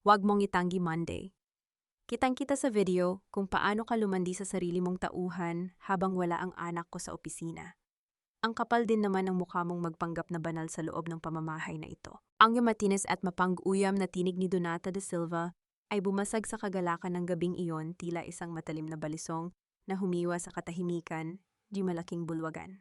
Huwag mong itanggi Monday. Kitang-kita sa video kung paano ka lumandi sa sarili mong tauhan habang wala ang anak ko sa opisina. Ang kapal din naman ng mukha mong magpanggap na banal sa loob ng pamamahay na ito. Ang matinis at mapang-uyam na tinig ni Donata de Silva ay bumasag sa kagalakan ng gabing iyon tila isang matalim na balisong na humiwa sa katahimikan di malaking bulwagan.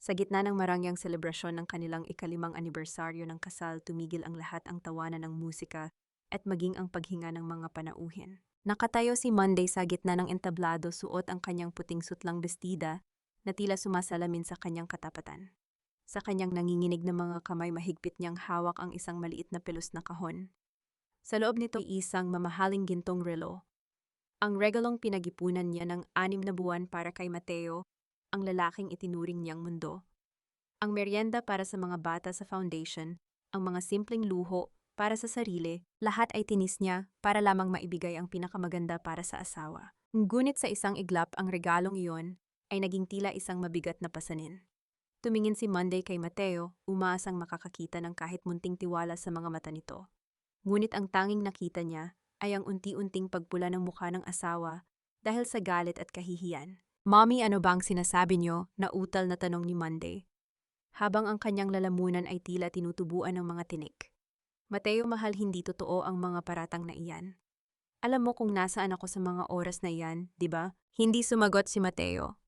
Sa gitna ng marangyang selebrasyon ng kanilang ikalimang anibersaryo ng kasal, tumigil ang lahat ang tawanan ng musika at maging ang paghinga ng mga panauhin. Nakatayo si Monday sa gitna ng entablado, suot ang kanyang puting sutlang bestida na tila sumasalamin sa kanyang katapatan. Sa kanyang nanginginig na mga kamay, mahigpit niyang hawak ang isang maliit na pelos na kahon. Sa loob nito ay isang mamahaling gintong relo. Ang regalong pinag-ipunan niya ng 6 na buwan para kay Mateo, ang lalaking itinuring niyang mundo. Ang merienda para sa mga bata sa foundation, ang mga simpleng luho para sa sarili, lahat ay tinis niya para lamang maibigay ang pinakamaganda para sa asawa. Ngunit sa isang iglap, ang regalong iyon ay naging tila isang mabigat na pasanin. Tumingin si Monday kay Mateo, umaasang makakakita ng kahit munting tiwala sa mga mata nito. Ngunit ang tanging nakita niya ay ang unti-unting pagpula ng mukha ng asawa dahil sa galit at kahihiyan. "Mommy, ano bang sinasabi niyo?" Nautal na tanong ni Monday, habang ang kanyang lalamunan ay tila tinutubuan ng mga tinik. "Mateo, mahal, hindi totoo ang mga paratang na iyan. Alam mo kung nasaan ako sa mga oras na iyan, di ba?" Hindi sumagot si Mateo.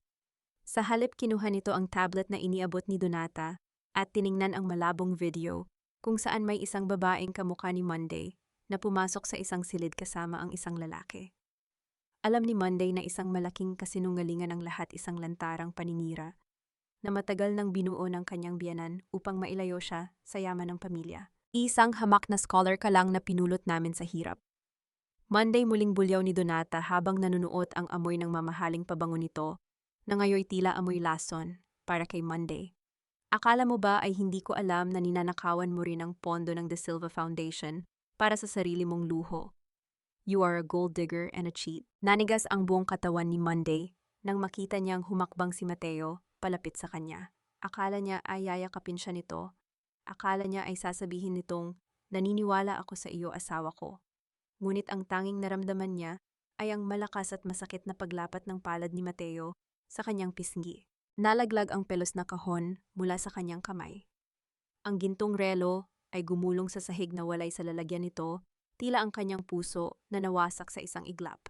Sa halip, kinuha nito ang tablet na iniabot ni Donata at tiningnan ang malabong video kung saan may isang babaeng kamukha ni Monday na pumasok sa isang silid kasama ang isang lalaki. Alam ni Monday na isang malaking kasinungalingan ang lahat, isang lantarang paninira na matagal nang binuo ng kanyang biyanan upang mailayo siya sa yaman ng pamilya. "Isang hamak na scholar ka lang na pinulot namin sa hirap." Monday, muling bulyaw ni Donata habang nanunuot ang amoy ng mamahaling pabango nito na ngayoy tila amoy lason para kay Monday. "Akala mo ba ay hindi ko alam na ninanakawan mo rin ang pondo ng De Silva Foundation para sa sarili mong luho? You are a gold digger and a cheat." Nanigas ang buong katawan ni Monday nang makita niyang humakbang si Mateo palapit sa kanya. Akala niya ay yayakapin siya nito. Akala niya ay sasabihin nitong, "Naniniwala ako sa iyo, asawa ko." Ngunit ang tanging naramdaman niya ay ang malakas at masakit na paglapat ng palad ni Mateo sa kanyang pisngi. Nalaglag ang pelos na kahon mula sa kanyang kamay. Ang gintong relo ay gumulong sa sahig na walay sa lalagyan nito, tila ang kanyang puso na nawasak sa isang iglap.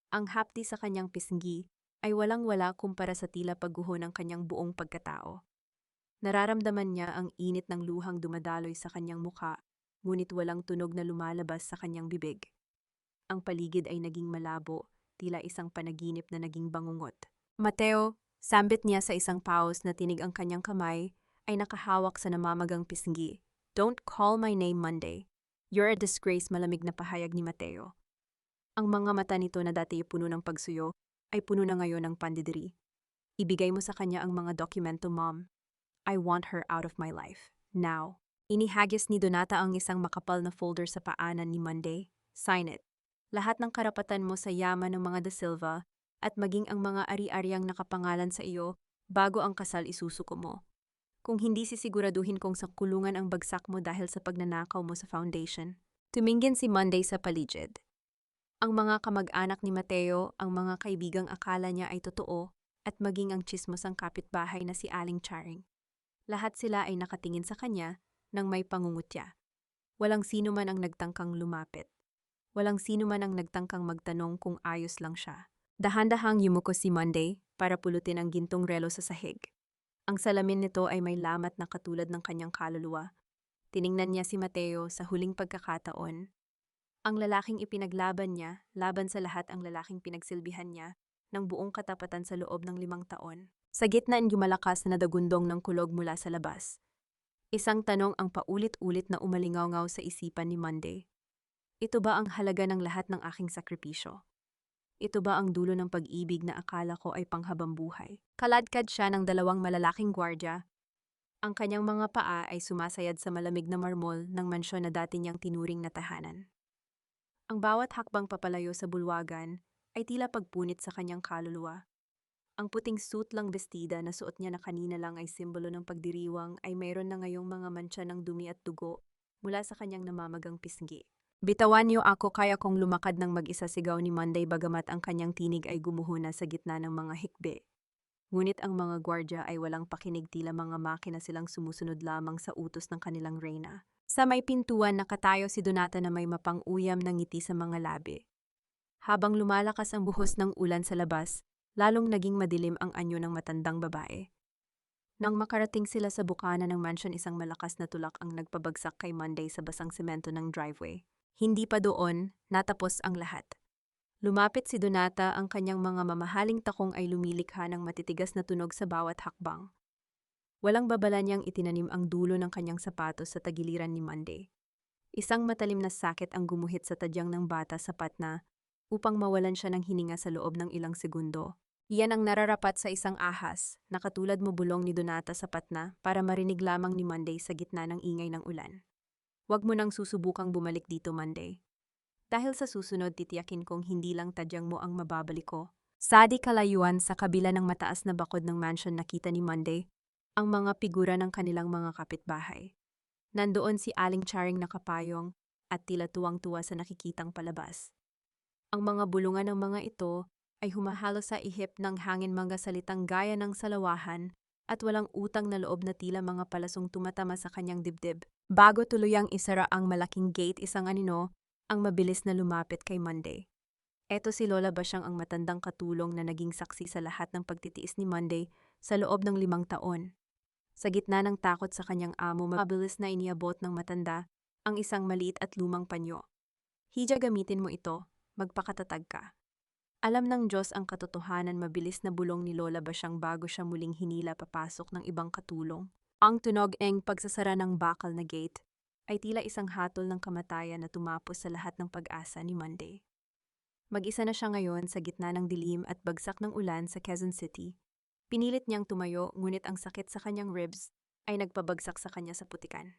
Ang hapdi sa kanyang pisngi ay walang-wala kumpara sa tila pagguho ng kanyang buong pagkatao. Nararamdaman niya ang init ng luhang dumadaloy sa kanyang mukha, ngunit walang tunog na lumalabas sa kanyang bibig. Ang paligid ay naging malabo, tila isang panaginip na naging bangungot. "Mateo," sambit niya sa isang pause na tinig ang kanyang kamay ay nakahawak sa namamagang pisngi. "Don't call my name, Monday. You're a disgrace," malamig na pahayag ni Mateo. Ang mga mata nito na dati puno ng pagsuyo ay puno na ngayon ng pandidiri. "Ibigay mo sa kanya ang mga dokumento, Mom. I want her out of my life. Now." Inihagis ni Donata ang isang makapal na folder sa paanan ni Monday. "Sign it. Lahat ng karapatan mo sa yaman ng mga De Silva at maging ang mga ari-ariang nakapangalan sa iyo bago ang kasal isusuko mo. Kung hindi, sisiguraduhin kong sa kulungan ang bagsak mo dahil sa pagnanakaw mo sa foundation." Tumingin si Monday sa paligid. Ang mga kamag-anak ni Mateo, ang mga kaibigang akala niya ay totoo, at maging ang tsismosang kapitbahay na si Aling Charing. Lahat sila ay nakatingin sa kanya nang may pangungutya. Walang sino man ang nagtangkang lumapit. Walang sino man ang nagtangkang magtanong kung ayos lang siya. Dahan-dahang yumuko si Monday para pulutin ang gintong relo sa sahig. Ang salamin nito ay may lamat na katulad ng kanyang kaluluwa. Tiningnan niya si Mateo sa huling pagkakataon. Ang lalaking ipinaglaban niya, laban sa lahat ang lalaking pinagsilbihan niya ng buong katapatan sa loob ng 5 taon. Sa gitna ng lumalakas na nadagundong ng kulog mula sa labas. Isang tanong ang paulit-ulit na umalingaw-ngaw sa isipan ni Monday. Ito ba ang halaga ng lahat ng aking sakripisyo? Ito ba ang dulo ng pag-ibig na akala ko ay panghabang buhay? Kaladkad siya ng 2 malalaking gwardya. Ang kanyang mga paa ay sumasayad sa malamig na marmol ng mansyon na dati niyang tinuring na tahanan. Ang bawat hakbang papalayo sa bulwagan ay tila pagpunit sa kanyang kaluluwa. Ang puting suit lang bestida na suot niya na kanina lang ay simbolo ng pagdiriwang ay mayroon na ngayong mga mantsa ng dumi at dugo mula sa kanyang namamagang pisngi. Bitawan niyo ako kaya kong lumakad ng mag-isa, sigaw ni Monday bagamat ang kanyang tinig ay gumuho na sa gitna ng mga hikbi. Ngunit ang mga gwardya ay walang pakinig, tila mga makina silang sumusunod lamang sa utos ng kanilang reyna. Sa may pintuan nakatayo si Donata na may mapang-uyam na ngiti sa mga labi. Habang lumalakas ang buhos ng ulan sa labas, lalong naging madilim ang anyo ng matandang babae. Nang makarating sila sa bukana ng mansion, isang malakas na tulak ang nagpabagsak kay Monday sa basang semento ng driveway. Hindi pa doon, natapos ang lahat. Lumapit si Donata, ang kanyang mga mamahaling takong ay lumilikha ng matitigas na tunog sa bawat hakbang. Walang babala niyang itinanim ang dulo ng kanyang sapatos sa tagiliran ni Monday. Isang matalim na sakit ang gumuhit sa tadyang ng bata, sapat na upang mawalan siya ng hininga sa loob ng ilang segundo. Iyan ang nararapat sa isang ahas, na katulad mo, bulong ni Donata, sapat na para marinig lamang ni Monday sa gitna ng ingay ng ulan. Huwag mo nang susubukang bumalik dito, Monday. Dahil sa susunod, titiyakin kong hindi lang tadyang mo ang mababalik ko. Sa di kalayuan, sa kabila ng mataas na bakod ng mansion, nakita ni Monday ang mga figura ng kanilang mga kapitbahay. Nandoon si Aling Charing nakapayong at tila tuwang-tuwa sa nakikitang palabas. Ang mga bulungan ng mga ito ay humahalo sa ihip ng hangin, mga salitang gaya ng salawahan at walang utang na loob na tila mga palasong tumatama sa kanyang dibdib. Bago tuluyang isara ang malaking gate, isang anino ang mabilis na lumapit kay Monday. Eto si Lola Basyang, ang matandang katulong na naging saksi sa lahat ng pagtitiis ni Monday sa loob ng 5 taon. Sa gitna ng takot sa kanyang amo, mabilis na iniabot ng matanda ang isang maliit at lumang panyo. Hija, gamitin mo ito, magpakatatag ka. Alam ng Diyos ang katotohanan, mabilis na bulong ni Lola Basyang bago siya muling hinila papasok ng ibang katulong. Ang tunog ng pagsasara ng bakal na gate ay tila isang hatol ng kamatayan na tumapos sa lahat ng pag-asa ni Monday. Mag-isa na siya ngayon sa gitna ng dilim at bagsak ng ulan sa Quezon City. Pinilit niyang tumayo, ngunit ang sakit sa kanyang ribs ay nagpabagsak sa kanya sa putikan.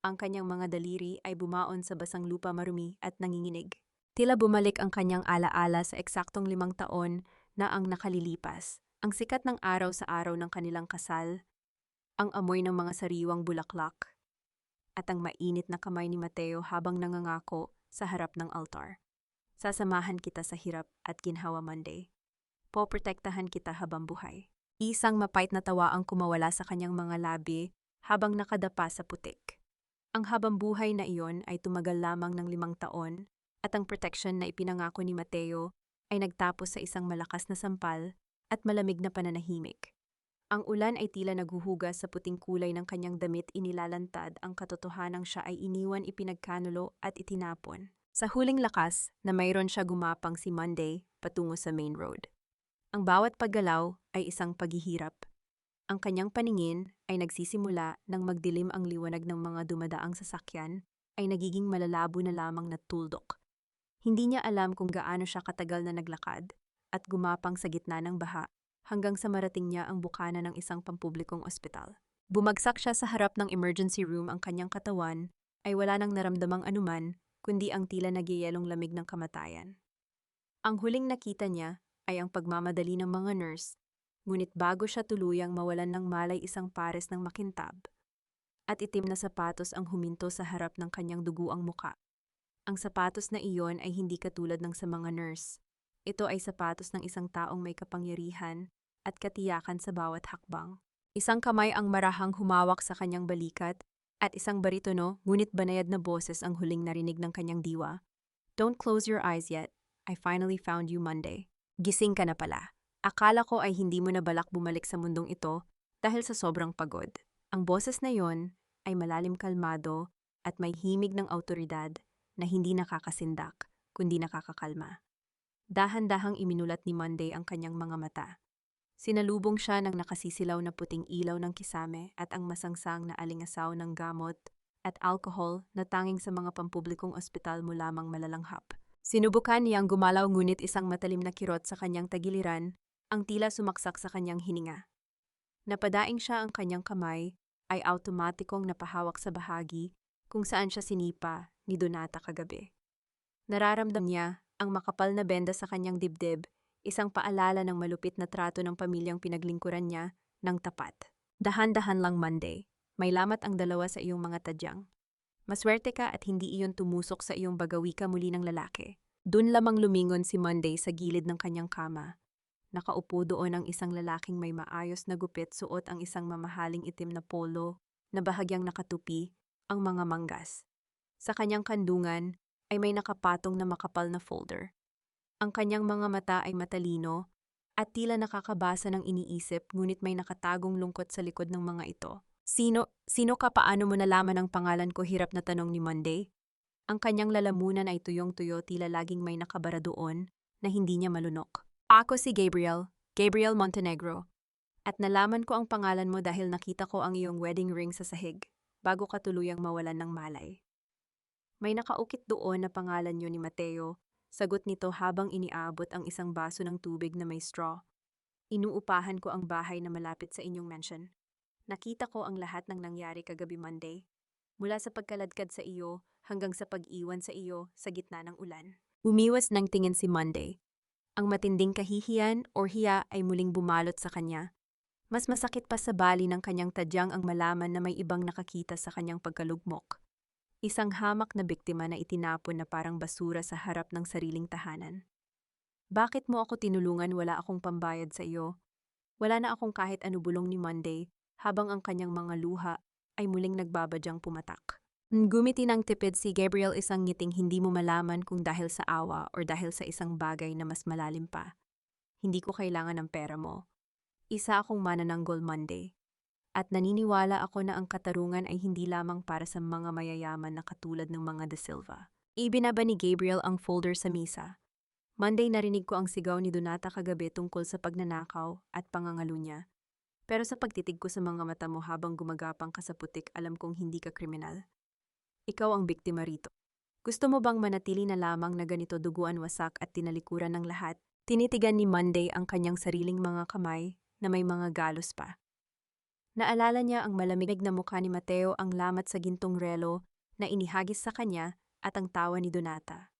Ang kanyang mga daliri ay bumaon sa basang lupa, marumi at nanginginig. Tila bumalik ang kanyang alaala sa eksaktong 5 taon na ang nakalilipas. Ang sikat ng araw sa araw ng kanilang kasal, ang amoy ng mga sariwang bulaklak, at ang mainit na kamay ni Mateo habang nangangako sa harap ng altar. Sasamahan kita sa hirap at ginhawa, Monday. Poprotektahan kita habang buhay. Isang mapait na tawa ang kumawala sa kanyang mga labi habang nakadapa sa putik. Ang habang buhay na iyon ay tumagal lamang ng 5 taon at ang protection na ipinangako ni Mateo ay nagtapos sa isang malakas na sampal at malamig na pananahimik. Ang ulan ay tila naghuhugas sa puting kulay ng kanyang damit, inilalantad ang katotohanang siya ay iniwan, ipinagkanulo at itinapon. Sa huling lakas na mayroon siya, gumapang si Monday patungo sa main road. Ang bawat paggalaw ay isang paghihirap. Ang kanyang paningin ay nagsisimula nang magdilim, ang liwanag ng mga dumadaang sasakyan ay nagiging malalabo na lamang na tuldok. Hindi niya alam kung gaano siya katagal na naglakad at gumapang sa gitna ng baha hanggang sa marating niya ang bukana ng isang pampublikong ospital. Bumagsak siya sa harap ng emergency room, ang kanyang katawan ay wala nang naramdamang anuman kundi ang tila nagyayelong lamig ng kamatayan. Ang huling nakita niya ay ang pagmamadali ng mga nurse, ngunit bago siya tuluyang mawalan ng malay, isang pares ng makintab at itim na sapatos ang huminto sa harap ng kanyang duguang muka. Ang sapatos na iyon ay hindi katulad ng sa mga nurse. Ito ay sapatos ng isang taong may kapangyarihan at katiyakan sa bawat hakbang. Isang kamay ang marahang humawak sa kanyang balikat at isang baritono ngunit banayad na boses ang huling narinig ng kanyang diwa. Don't close your eyes yet. I finally found you, Monday. Gising ka na pala. Akala ko ay hindi mo na balak bumalik sa mundong ito dahil sa sobrang pagod. Ang boses na yon ay malalim, kalmado at may himig ng awtoridad na hindi nakakasindak kundi nakakakalma. Dahan-dahang iminulat ni Monday ang kanyang mga mata. Sinalubong siya ng nakasisilaw na puting ilaw ng kisame at ang masangsang na alingasaw ng gamot at alcohol na tanging sa mga pampublikong ospital mo lamang malalanghap. Sinubukan niyang gumalaw, ngunit isang matalim na kirot sa kanyang tagiliran ang tila sumaksak sa kanyang hininga. Napadaing siya, ang kanyang kamay ay automatikong napahawak sa bahagi kung saan siya sinipa ni Donata kagabi. Nararamdam niya ang makapal na benda sa kanyang dibdib, isang paalala ng malupit na trato ng pamilyang pinaglingkuran niya ng tapat. Dahan-dahan lang, Monday. May lamat ang dalawa sa iyong mga tadyang. Maswerte ka at hindi iyon tumusok sa iyong bagawi ka muli ng lalaki. Dun lamang lumingon si Monday sa gilid ng kanyang kama. Nakaupo doon ang isang lalaking may maayos na gupit, suot ang isang mamahaling itim na polo na bahagyang nakatupi ang mga manggas. Sa kanyang kandungan ay may nakapatong na makapal na folder. Ang kanyang mga mata ay matalino at tila nakakabasa ng iniisip, ngunit may nakatagong lungkot sa likod ng mga ito. Sino ka, paano mo nalaman ang pangalan ko? Hirap na tanong ni Monday. Ang kanyang lalamunan ay tuyong-tuyo, tila laging may nakabara doon na hindi niya malunok. Ako si Gabriel Montenegro. At nalaman ko ang pangalan mo dahil nakita ko ang iyong wedding ring sa sahig, bago ka tuluyang mawalan ng malay. May nakaukit doon na pangalan niyo ni Mateo, sagot nito habang iniabot ang isang baso ng tubig na may straw. Inuupahan ko ang bahay na malapit sa inyong mansion. Nakita ko ang lahat ng nangyari kagabi Monday, mula sa pagkaladkad sa iyo hanggang sa pag-iwan sa iyo sa gitna ng ulan. Umiwas ng tingin si Monday. Ang matinding kahihiyan o hiya ay muling bumalot sa kanya. Mas masakit pa sa bali ng kanyang tadyang ang malaman na may ibang nakakita sa kanyang pagkalugmok. Isang hamak na biktima na itinapon na parang basura sa harap ng sariling tahanan. Bakit mo ako tinulungan? Wala akong pambayad sa iyo. Wala na akong kahit ano, bulong ni Monday, habang ang kanyang mga luha ay muling nagbabadyang pumatak. Gumiti ng tipid si Gabriel, isang ngiting hindi mo malaman kung dahil sa awa o dahil sa isang bagay na mas malalim pa. Hindi ko kailangan ng pera mo. Isa akong manananggol Monday. At naniniwala ako na ang katarungan ay hindi lamang para sa mga mayayaman na katulad ng mga De Silva. Ibinaba ni Gabriel ang folder sa misa. Monday, narinig ko ang sigaw ni Donata kagabi tungkol sa pagnanakaw at pangangalo niya. Pero sa pagtitig ko sa mga mata mo habang gumagapang ka sa putik, alam kong hindi ka kriminal. Ikaw ang biktima rito. Gusto mo bang manatili na lamang na ganito, duguan, wasak at tinalikuran ng lahat? Tinitigan ni Monday ang kanyang sariling mga kamay na may mga galos pa. Naalala niya ang malamig na mukha ni Mateo, ang lamat sa gintong relo na inihagis sa kanya at ang tawa ni Donata.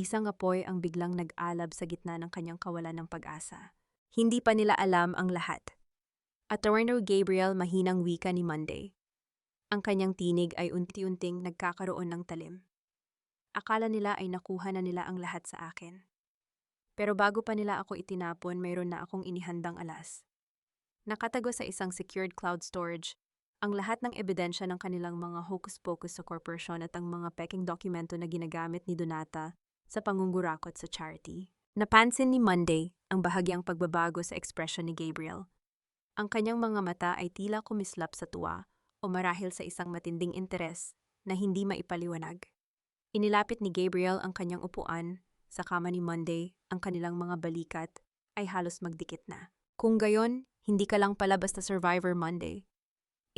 Isang apoy ang biglang nag-alab sa gitna ng kanyang kawalan ng pag-asa. Hindi pa nila alam ang lahat. Attorney Gabriel, mahinang wika ni Monday. Ang kanyang tinig ay unti-unting nagkakaroon ng talim. Akala nila ay nakuha na nila ang lahat sa akin. Pero bago pa nila ako itinapon, mayroon na akong inihandang alas. Nakatago sa isang secured cloud storage ang lahat ng ebidensya ng kanilang mga hocus-pocus sa korporasyon at ang mga peking dokumento na ginagamit ni Donata sa pangungurakot sa charity. Napansin ni Monday ang bahagyang pagbabago sa ekspresyon ni Gabriel. Ang kanyang mga mata ay tila kumislap sa tuwa o marahil sa isang matinding interes na hindi maipaliwanag. Inilapit ni Gabriel ang kanyang upuan sa kama ni Monday, ang kanilang mga balikat ay halos magdikit na. Kung gayon, hindi ka lang pala basta survivor, Monday.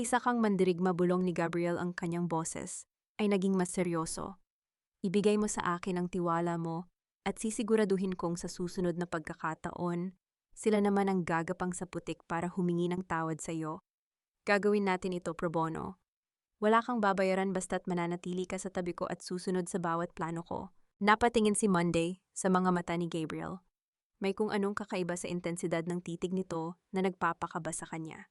Isa kang mandirigma, bulong ni Gabriel, ang kanyang boses ay naging mas seryoso. Ibigay mo sa akin ang tiwala mo at sisiguraduhin kong sa susunod na pagkakataon, sila naman ang gagapang sa putik para humingi ng tawad sa iyo. Gagawin natin ito pro bono. Wala kang babayaran basta't mananatili ka sa tabi ko at susunod sa bawat plano ko. Napatingin si Monday sa mga mata ni Gabriel. May kung anong kakaiba sa intensidad ng titig nito na nagpapakaba sa kanya.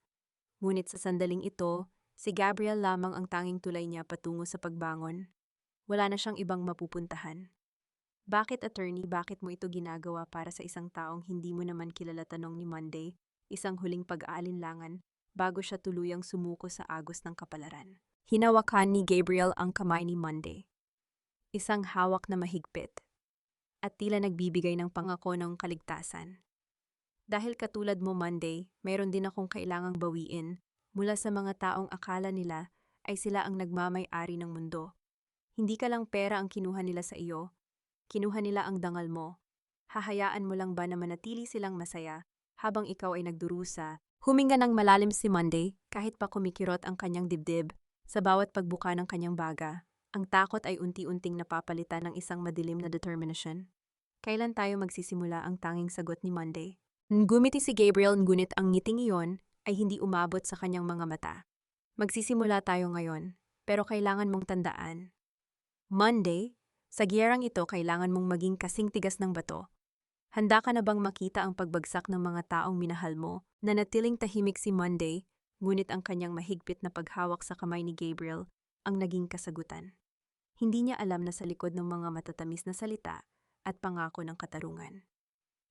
Ngunit sa sandaling ito, si Gabriel lamang ang tanging tulay niya patungo sa pagbangon. Wala na siyang ibang mapupuntahan. Bakit, attorney, bakit mo ito ginagawa para sa isang taong hindi mo naman kilala? Tanong ni Monday, isang huling pag-aalinlangan bago siya tuluyang sumuko sa agos ng kapalaran. Hinawakan ni Gabriel ang kamay ni Monday. Isang hawak na mahigpit at tila nagbibigay ng pangako ng kaligtasan. Dahil katulad mo, Monday, mayroon din akong kailangang bawiin mula sa mga taong akala nila ay sila ang nagmamay-ari ng mundo. Hindi ka lang pera ang kinuha nila sa iyo. Kinuha nila ang dangal mo. Hahayaan mo lang ba na manatili silang masaya habang ikaw ay nagdurusa? Huminga ng malalim si Monday kahit pa kumikirot ang kanyang dibdib sa bawat pagbuka ng kanyang baga. Ang takot ay unti-unting napapalitan ng isang madilim na determinasyon. Kailan tayo magsisimula? Ang tanging sagot ni Monday. Gumiti si Gabriel, ngunit ang ngiting iyon ay hindi umabot sa kanyang mga mata. Magsisimula tayo ngayon, pero kailangan mong tandaan. Monday, sa giyerang ito kailangan mong maging kasing tigas ng bato. Handa ka na bang makita ang pagbagsak ng mga taong minahal mo? Nanatiling tahimik si Monday, ngunit ang kanyang mahigpit na paghawak sa kamay ni Gabriel ang naging kasagutan. Hindi niya alam na sa likod ng mga matatamis na salita at pangako ng katarungan,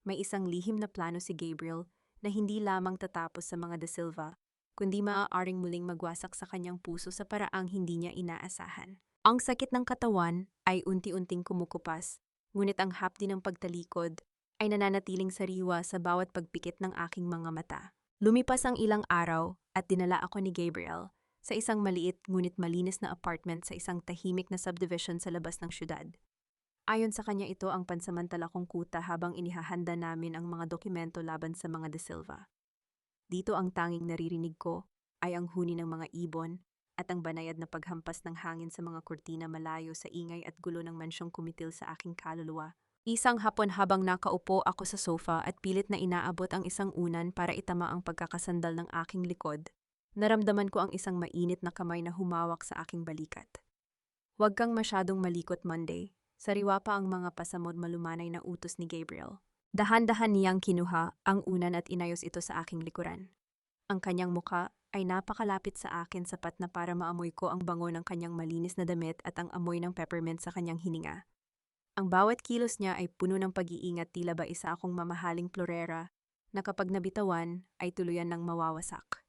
may isang lihim na plano si Gabriel na hindi lamang tatapos sa mga De Silva, kundi maaaring muling magwasak sa kanyang puso sa paraang hindi niya inaasahan. Ang sakit ng katawan ay unti-unting kumukupas, ngunit ang hapdi ng pagtalikod ay nananatiling sariwa sa bawat pagpikit ng aking mga mata. Lumipas ang ilang araw at dinala ako ni Gabriel sa isang maliit ngunit malinis na apartment sa isang tahimik na subdivision sa labas ng syudad. Ayon sa kanya, ito ang pansamantala kong kuta habang inihahanda namin ang mga dokumento laban sa mga De Silva. Dito ang tanging naririnig ko ay ang huni ng mga ibon at ang banayad na paghampas ng hangin sa mga kurtina malayo sa ingay at gulo ng mansyong kumitil sa aking kaluluwa. Isang hapon habang nakaupo ako sa sofa at pilit na inaabot ang isang unan para itama ang pagkakasandal ng aking likod, naramdaman ko ang isang mainit na kamay na humawak sa aking balikat. Huwag kang masyadong malikot, Monday. Sariwa pa ang mga pasamod malumanay na utos ni Gabriel. Dahan-dahan niyang kinuha ang unan at inayos ito sa aking likuran. Ang kanyang muka ay napakalapit sa akin, sapat na para maamoy ko ang bango ng kanyang malinis na damit at ang amoy ng peppermint sa kanyang hininga. Ang bawat kilos niya ay puno ng pag-iingat, tila ba isa akong mamahaling florera na kapag nabitawan ay tuluyan ng mawawasak.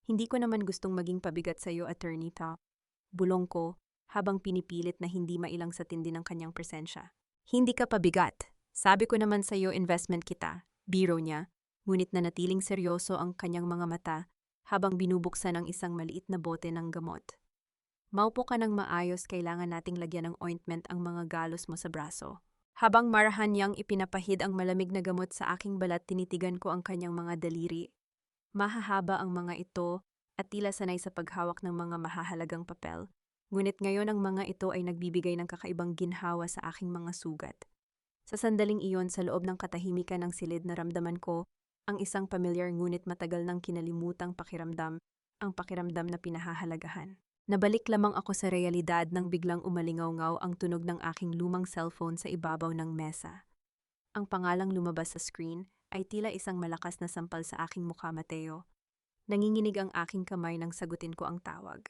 Hindi ko naman gustong maging pabigat sa iyo, Attorney Top. Bulong ko habang pinipilit na hindi mailang sa tindi ng kanyang presensya. Hindi ka pabigat. Sabi ko naman sa iyo, investment kita. Biro niya, ngunit nanatiling seryoso ang kanyang mga mata habang binubuksan ang isang maliit na bote ng gamot. Maupo ka ng maayos, kailangan nating lagyan ng ointment ang mga galos mo sa braso. Habang marahan niyang ipinapahid ang malamig na gamot sa aking balat, tinitigan ko ang kanyang mga daliri. Mahahaba ang mga ito at tila sanay sa paghawak ng mga mahahalagang papel. Ngunit ngayon ang mga ito ay nagbibigay ng kakaibang ginhawa sa aking mga sugat. Sa sandaling iyon, sa loob ng katahimikan ng silid, naramdaman ko ang isang pamilyar ngunit matagal nang kinalimutang pakiramdam, ang pakiramdam na pinahahalagahan. Nabalik lamang ako sa realidad nang biglang umalingaw-ngaw ang tunog ng aking lumang cellphone sa ibabaw ng mesa. Ang pangalang lumabas sa screen ay tila isang malakas na sampal sa aking mukha, Mateo. Nanginginig ang aking kamay nang sagutin ko ang tawag.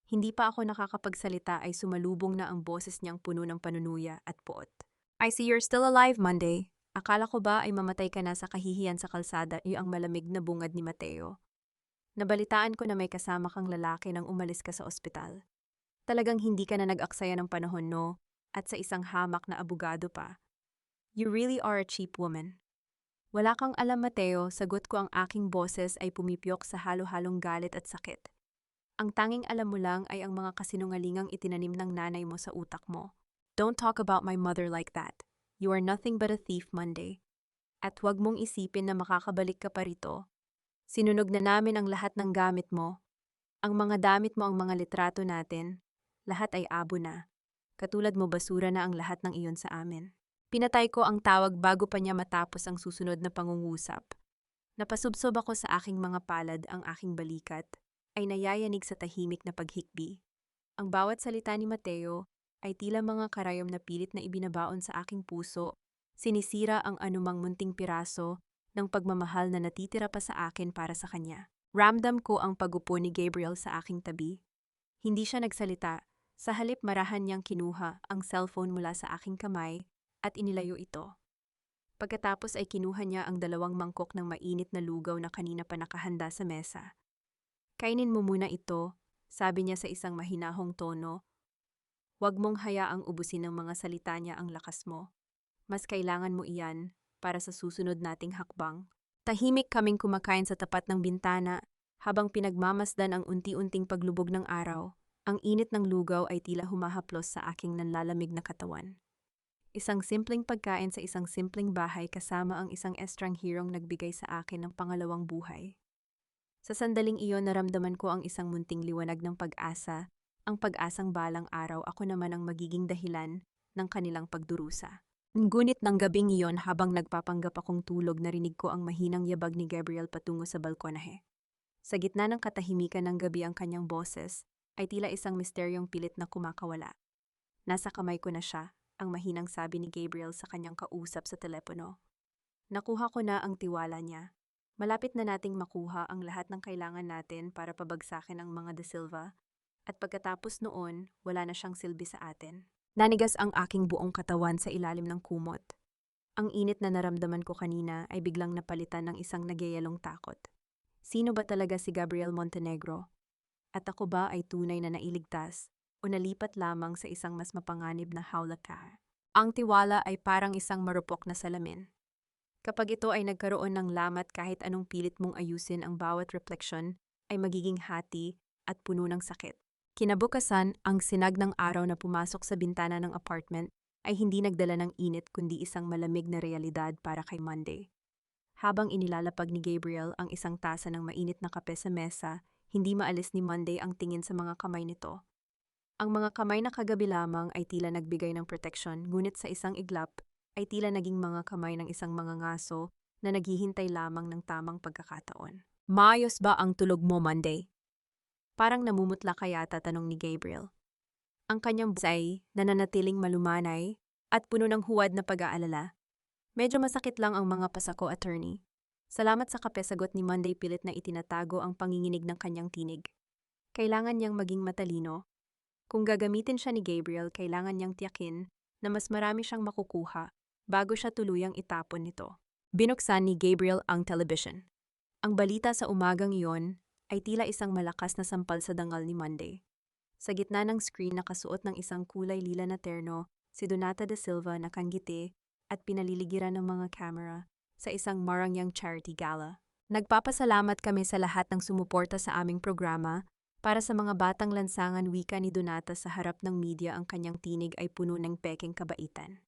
Hindi pa ako nakakapagsalita ay sumalubong na ang boses niyang puno ng panunuya at puot. I see you're still alive, Monday. Akala ko ba ay mamatay ka na sa kahihiyan sa kalsada, ang malamig na bungad ni Mateo. Nabalitaan ko na may kasama kang lalaki nang umalis ka sa ospital. Talagang hindi ka na nag-aksaya ng panahon, no? At sa isang hamak na abogado pa. You really are a cheap woman. Wala kang alam, Mateo, sagot ko, ang aking boses ay pumipyok sa halo-halong galit at sakit. Ang tanging alam mo lang ay ang mga kasinungalingang itinanim ng nanay mo sa utak mo. Don't talk about my mother like that. You are nothing but a thief, Monday. At huwag mong isipin na makakabalik ka pa rito. Sinunog na namin ang lahat ng gamit mo. Ang mga damit mo, ang mga litrato natin, lahat ay abo na. Katulad mo, basura na ang lahat ng iyon sa amin. Pinatay ko ang tawag bago pa niya matapos ang susunod na pangungusap. Napasubsob ako sa aking mga palad, ang aking balikat ay nayayanig sa tahimik na paghikbi. Ang bawat salita ni Mateo ay tila mga karayom na pilit na ibinabaon sa aking puso, sinisira ang anumang munting piraso ng pagmamahal na natitira pa sa akin para sa kanya. Ramdam ko ang pagupo ni Gabriel sa aking tabi. Hindi siya nagsalita, sa halip marahan niyang kinuha ang cellphone mula sa aking kamay at inilayo ito. Pagkatapos ay kinuha niya ang 2 mangkok ng mainit na lugaw na kanina pa nakahanda sa mesa. Kainin mo muna ito, sabi niya sa isang mahinahong tono. Huwag mong hayaang ubusin ng mga salita niya ang lakas mo. Mas kailangan mo iyan para sa susunod nating hakbang. Tahimik kaming kumakain sa tapat ng bintana habang pinagmamasdan ang unti-unting paglubog ng araw. Ang init ng lugaw ay tila humahaplos sa aking nanlalamig na katawan. Isang simpleng pagkain sa isang simpleng bahay kasama ang isang estranghirong nagbigay sa akin ng pangalawang buhay. Sa sandaling iyon, naramdaman ko ang isang munting liwanag ng pag-asa, ang pag-asang balang araw ako naman ang magiging dahilan ng kanilang pagdurusa. Ngunit ng gabing iyon, habang nagpapanggap akong tulog, narinig ko ang mahinang yabag ni Gabriel patungo sa balkonahe. Sa gitna ng katahimikan ng gabi, ang kanyang boses ay tila isang misteryong pilit na kumakawala. Nasa kamay ko na siya, ang mahinang sabi ni Gabriel sa kanyang kausap sa telepono. Nakuha ko na ang tiwala niya. Malapit na nating makuha ang lahat ng kailangan natin para pabagsakin ang mga De Silva At pagkatapos noon, wala na siyang silbi sa atin. Nanigas ang aking buong katawan sa ilalim ng kumot. Ang init na naramdaman ko kanina ay biglang napalitan ng isang nagyayalong takot. Sino ba talaga si Gabriel Montenegro? At ako ba ay tunay na nailigtas o nalipat lamang sa isang mas mapanganib na hawlaka? Ang tiwala ay parang isang marupok na salamin. Kapag ito ay nagkaroon ng lamat kahit anong pilit mong ayusin ang bawat refleksyon, ay magiging hati at puno ng sakit. Kinabukasan, ang sinag ng araw na pumasok sa bintana ng apartment ay hindi nagdala ng init kundi isang malamig na realidad para kay Monday. Habang inilalapag ni Gabriel ang isang tasa ng mainit na kape sa mesa, hindi maalis ni Monday ang tingin sa mga kamay nito. Ang mga kamay na kagabi lamang ay tila nagbigay ng proteksyon, ngunit sa isang iglap ay tila naging mga kamay ng isang mga ngaso na naghihintay lamang ng tamang pagkakataon. Maayos ba ang tulog mo, Monday? Parang namumutla kaya tanong ni Gabriel. Ang kanyang buhay nananatiling malumanay at puno ng huwad na pag-aalala. Medyo masakit lang ang mga pasako, attorney. Salamat sa kape, sagot ni Monday, pilit na itinatago ang panginginig ng kanyang tinig. Kailangan niyang maging matalino. Kung gagamitin siya ni Gabriel, kailangan niyang tiyakin na mas marami siyang makukuha bago siya tuluyang itapon nito. Binuksan ni Gabriel ang television. Ang balita sa umagang iyon ay tila isang malakas na sampal sa dangal ni Monday. Sa gitna ng screen, nakasuot ng isang kulay lila na terno, si Donata de Silva nakangiti at pinaliligiran ng mga kamera sa isang Marangyang charity gala. Nagpapasalamat kami sa lahat ng sumuporta sa aming programa. Para sa mga batang lansangan, wika ni Donata sa harap ng media, ang kanyang tinig ay puno ng pekeng kabaitan.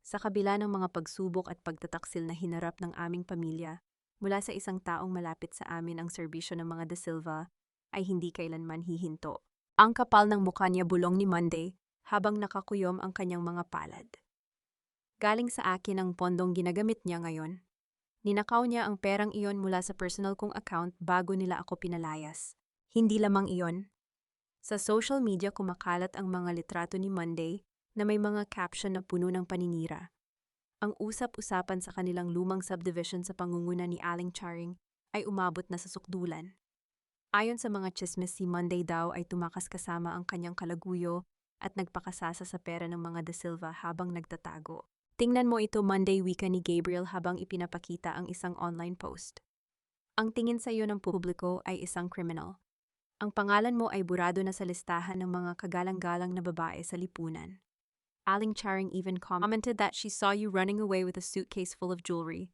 Sa kabila ng mga pagsubok at pagtataksil na hinarap ng aming pamilya, mula sa isang taong malapit sa amin, ang serbisyo ng mga De Silva ay hindi kailanman hihinto. Ang kapal ng mukha niya bulong ni Monday habang nakakuyom ang kanyang mga palad. Galing sa akin ang pondong ginagamit niya ngayon. Ninakaw niya ang perang iyon mula sa personal kong account bago nila ako pinalayas. Hindi lamang iyon. Sa social media kumakalat ang mga litrato ni Monday na may mga caption na puno ng paninira. Ang usap-usapan sa kanilang lumang subdivision sa pangunguna ni Aling Charing ay umabot na sa sukdulan. Ayon sa mga chismis, si Monday daw ay tumakas kasama ang kanyang kalaguyo at nagpakasasa sa pera ng mga De Silva habang nagtatago. Tingnan mo ito, Monday, wika ni Gabriel habang ipinapakita ang isang online post. Ang tingin sa iyo ng publiko ay isang criminal. Ang pangalan mo ay burado na sa listahan ng mga kagalang-galang na babae sa lipunan. Aling Charing even commented that she saw you running away with a suitcase full of jewelry.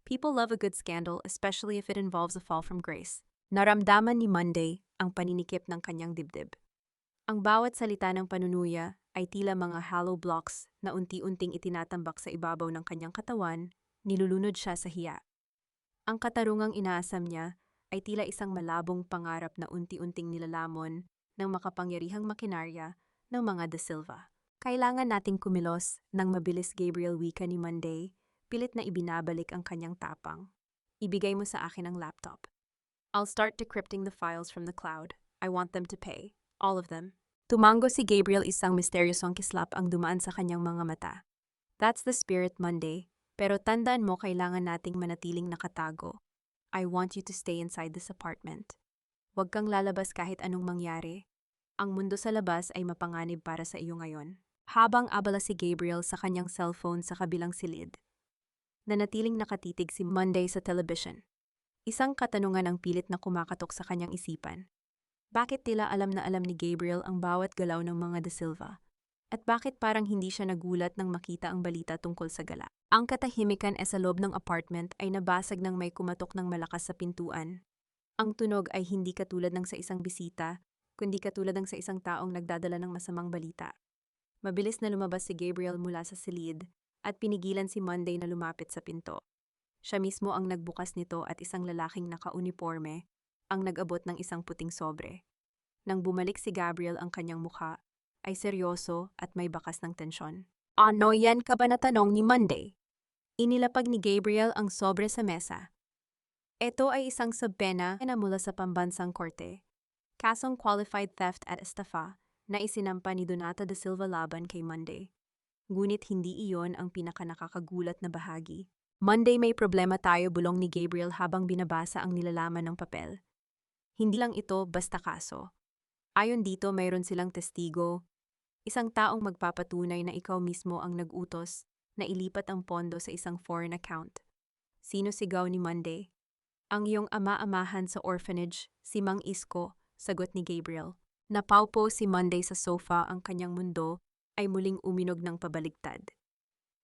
People love a good scandal, especially if it involves a fall from grace. Naramdaman ni Monday ang paninikip ng kanyang dibdib. Ang bawat salita ng panunuya ay tila mga hollow blocks na unti-unting itinatambak sa ibabaw ng kanyang katawan, nilulunod siya sa hiya. Ang katarungang inaasam niya ay tila isang malabong pangarap na unti-unting nilalamon ng makapangyarihang makinarya ng mga De Silva. Kailangan nating kumilos ng mabilis, Gabriel, wika ni Monday, pilit na ibinabalik ang kanyang tapang. Ibigay mo sa akin ang laptop. I'll start decrypting the files from the cloud. I want them to pay. All of them. Tumango si Gabriel, isang misteryosong kislap ang dumaan sa kanyang mga mata. That's the spirit, Monday. Pero tandaan mo, kailangan nating manatiling nakatago. I want you to stay inside this apartment. Huwag kang lalabas kahit anong mangyari. Ang mundo sa labas ay mapanganib para sa iyo ngayon. Habang abala si Gabriel sa kanyang cellphone sa kabilang silid, nanatiling nakatitig si Monday sa television. Isang katanungan ang pilit na kumakatok sa kanyang isipan. Bakit tila alam na alam ni Gabriel ang bawat galaw ng mga De Silva? At bakit parang hindi siya nagulat nang makita ang balita tungkol sa gala? Ang katahimikan sa loob ng apartment ay nabasag ng may kumatok ng malakas sa pintuan. Ang tunog ay hindi katulad ng sa isang bisita, kundi katulad ng sa isang taong nagdadala ng masamang balita. Mabilis na lumabas si Gabriel mula sa silid at pinigilan si Monday na lumapit sa pinto. Siya mismo ang nagbukas nito at isang lalaking naka-uniforme ang nag-abot ng isang puting sobre. Nang bumalik si Gabriel, ang kanyang mukha ay seryoso at may bakas ng tensyon. Ano yan ka ba, na tanong ni Monday? Inilapag ni Gabriel ang sobre sa mesa. Ito ay isang subpena na mula sa pambansang korte. Kasong qualified theft at estafa na isinampa ni Donata de Silva laban kay Monday. Ngunit hindi iyon ang pinakanakakagulat na bahagi. Monday, may problema tayo, bulong ni Gabriel habang binabasa ang nilalaman ng papel. Hindi lang ito basta kaso. Ayon dito, mayroon silang testigo, isang taong magpapatunay na ikaw mismo ang nag-utos na ilipat ang pondo sa isang foreign account. Sino sigaw ni Monday? Ang iyong ama-amahan sa orphanage, si Mang Isko, sagot ni Gabriel. Napaupo si Monday sa sofa, ang kanyang mundo ay muling uminog ng pabaligtad.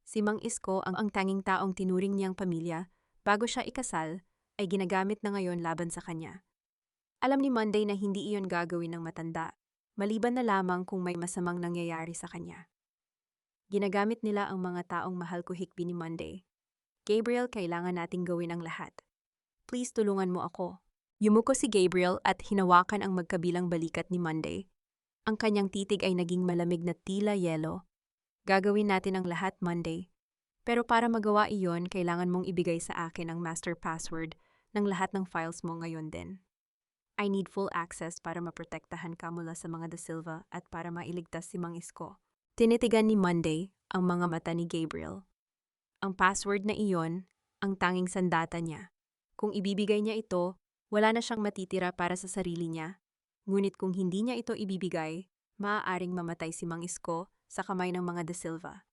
Si Mang Isko, ang tanging taong tinuring niyang pamilya bago siya ikasal, ay ginagamit na ngayon laban sa kanya. Alam ni Monday na hindi iyon gagawin ng matanda, maliban na lamang kung may masamang nangyayari sa kanya. Ginagamit nila ang mga taong mahal ko, hikbi ni Monday. Gabriel, kailangan nating gawin ang lahat. Please tulungan mo ako. Yumuko si Gabriel at hinawakan ang magkabilang balikat ni Monday. Ang kanyang titig ay naging malamig na tila yelo. Gagawin natin ang lahat, Monday. Pero para magawa iyon, kailangan mong ibigay sa akin ang master password ng lahat ng files mo ngayon din. I need full access para maprotektahan ka mula sa mga De Silva at para mailigtas si Mang Isko. Tinitigan ni Monday ang mga mata ni Gabriel. Ang password na iyon, ang tanging sandata niya. Kung ibibigay niya ito, wala na siyang matitira para sa sarili niya. Ngunit kung hindi niya ito ibibigay, maaaring mamatay si Mang Isko sa kamay ng mga De Silva.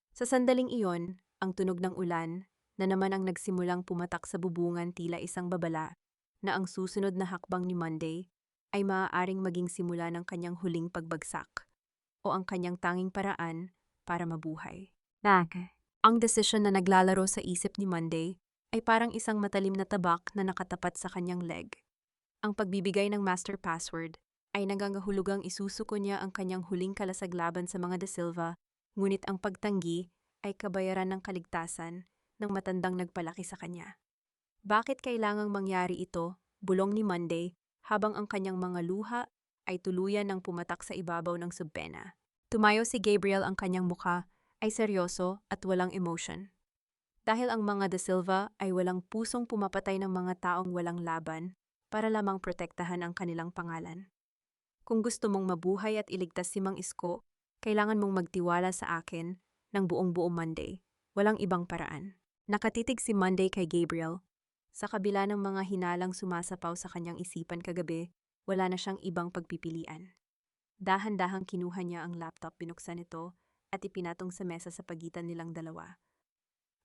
Sa sandaling iyon, ang tunog ng ulan na naman ang nagsimulang pumatak sa bubungan, tila isang babala, na ang susunod na hakbang ni Monday ay maaaring maging simula ng kanyang huling pagbagsak o ang kanyang tanging paraan para mabuhay. Ang desisyon na naglalaro sa isip ni Monday ay parang isang matalim na tabak na nakatapat sa kanyang leg. Ang pagbibigay ng master password ay nangangahulugang isusuko niya ang kanyang huling kalasaglaban sa mga De Silva, ngunit ang pagtanggi ay kabayaran ng kaligtasan ng matandang nagpalaki sa kanya. Bakit kailangang mangyari ito? Bulong ni Monday habang ang kanyang mga luha ay tuluyan ng pumatak sa ibabaw ng subpena. Tumayo si Gabriel, ang kanyang mukha ay seryoso at walang emotion. Dahil ang mga De Silva ay walang pusong pumapatay ng mga taong walang laban para lamang protektahan ang kanilang pangalan. Kung gusto mong mabuhay at iligtas si Mang Isko, kailangan mong magtiwala sa akin ng buong-buo, Monday. Walang ibang paraan. Nakatitig si Monday kay Gabriel. Sa kabila ng mga hinalang sumasapaw sa kanyang isipan kagabi, wala na siyang ibang pagpipilian. Dahan-dahang kinuha niya ang laptop, binuksan ito, at ipinatong sa mesa sa pagitan nilang dalawa.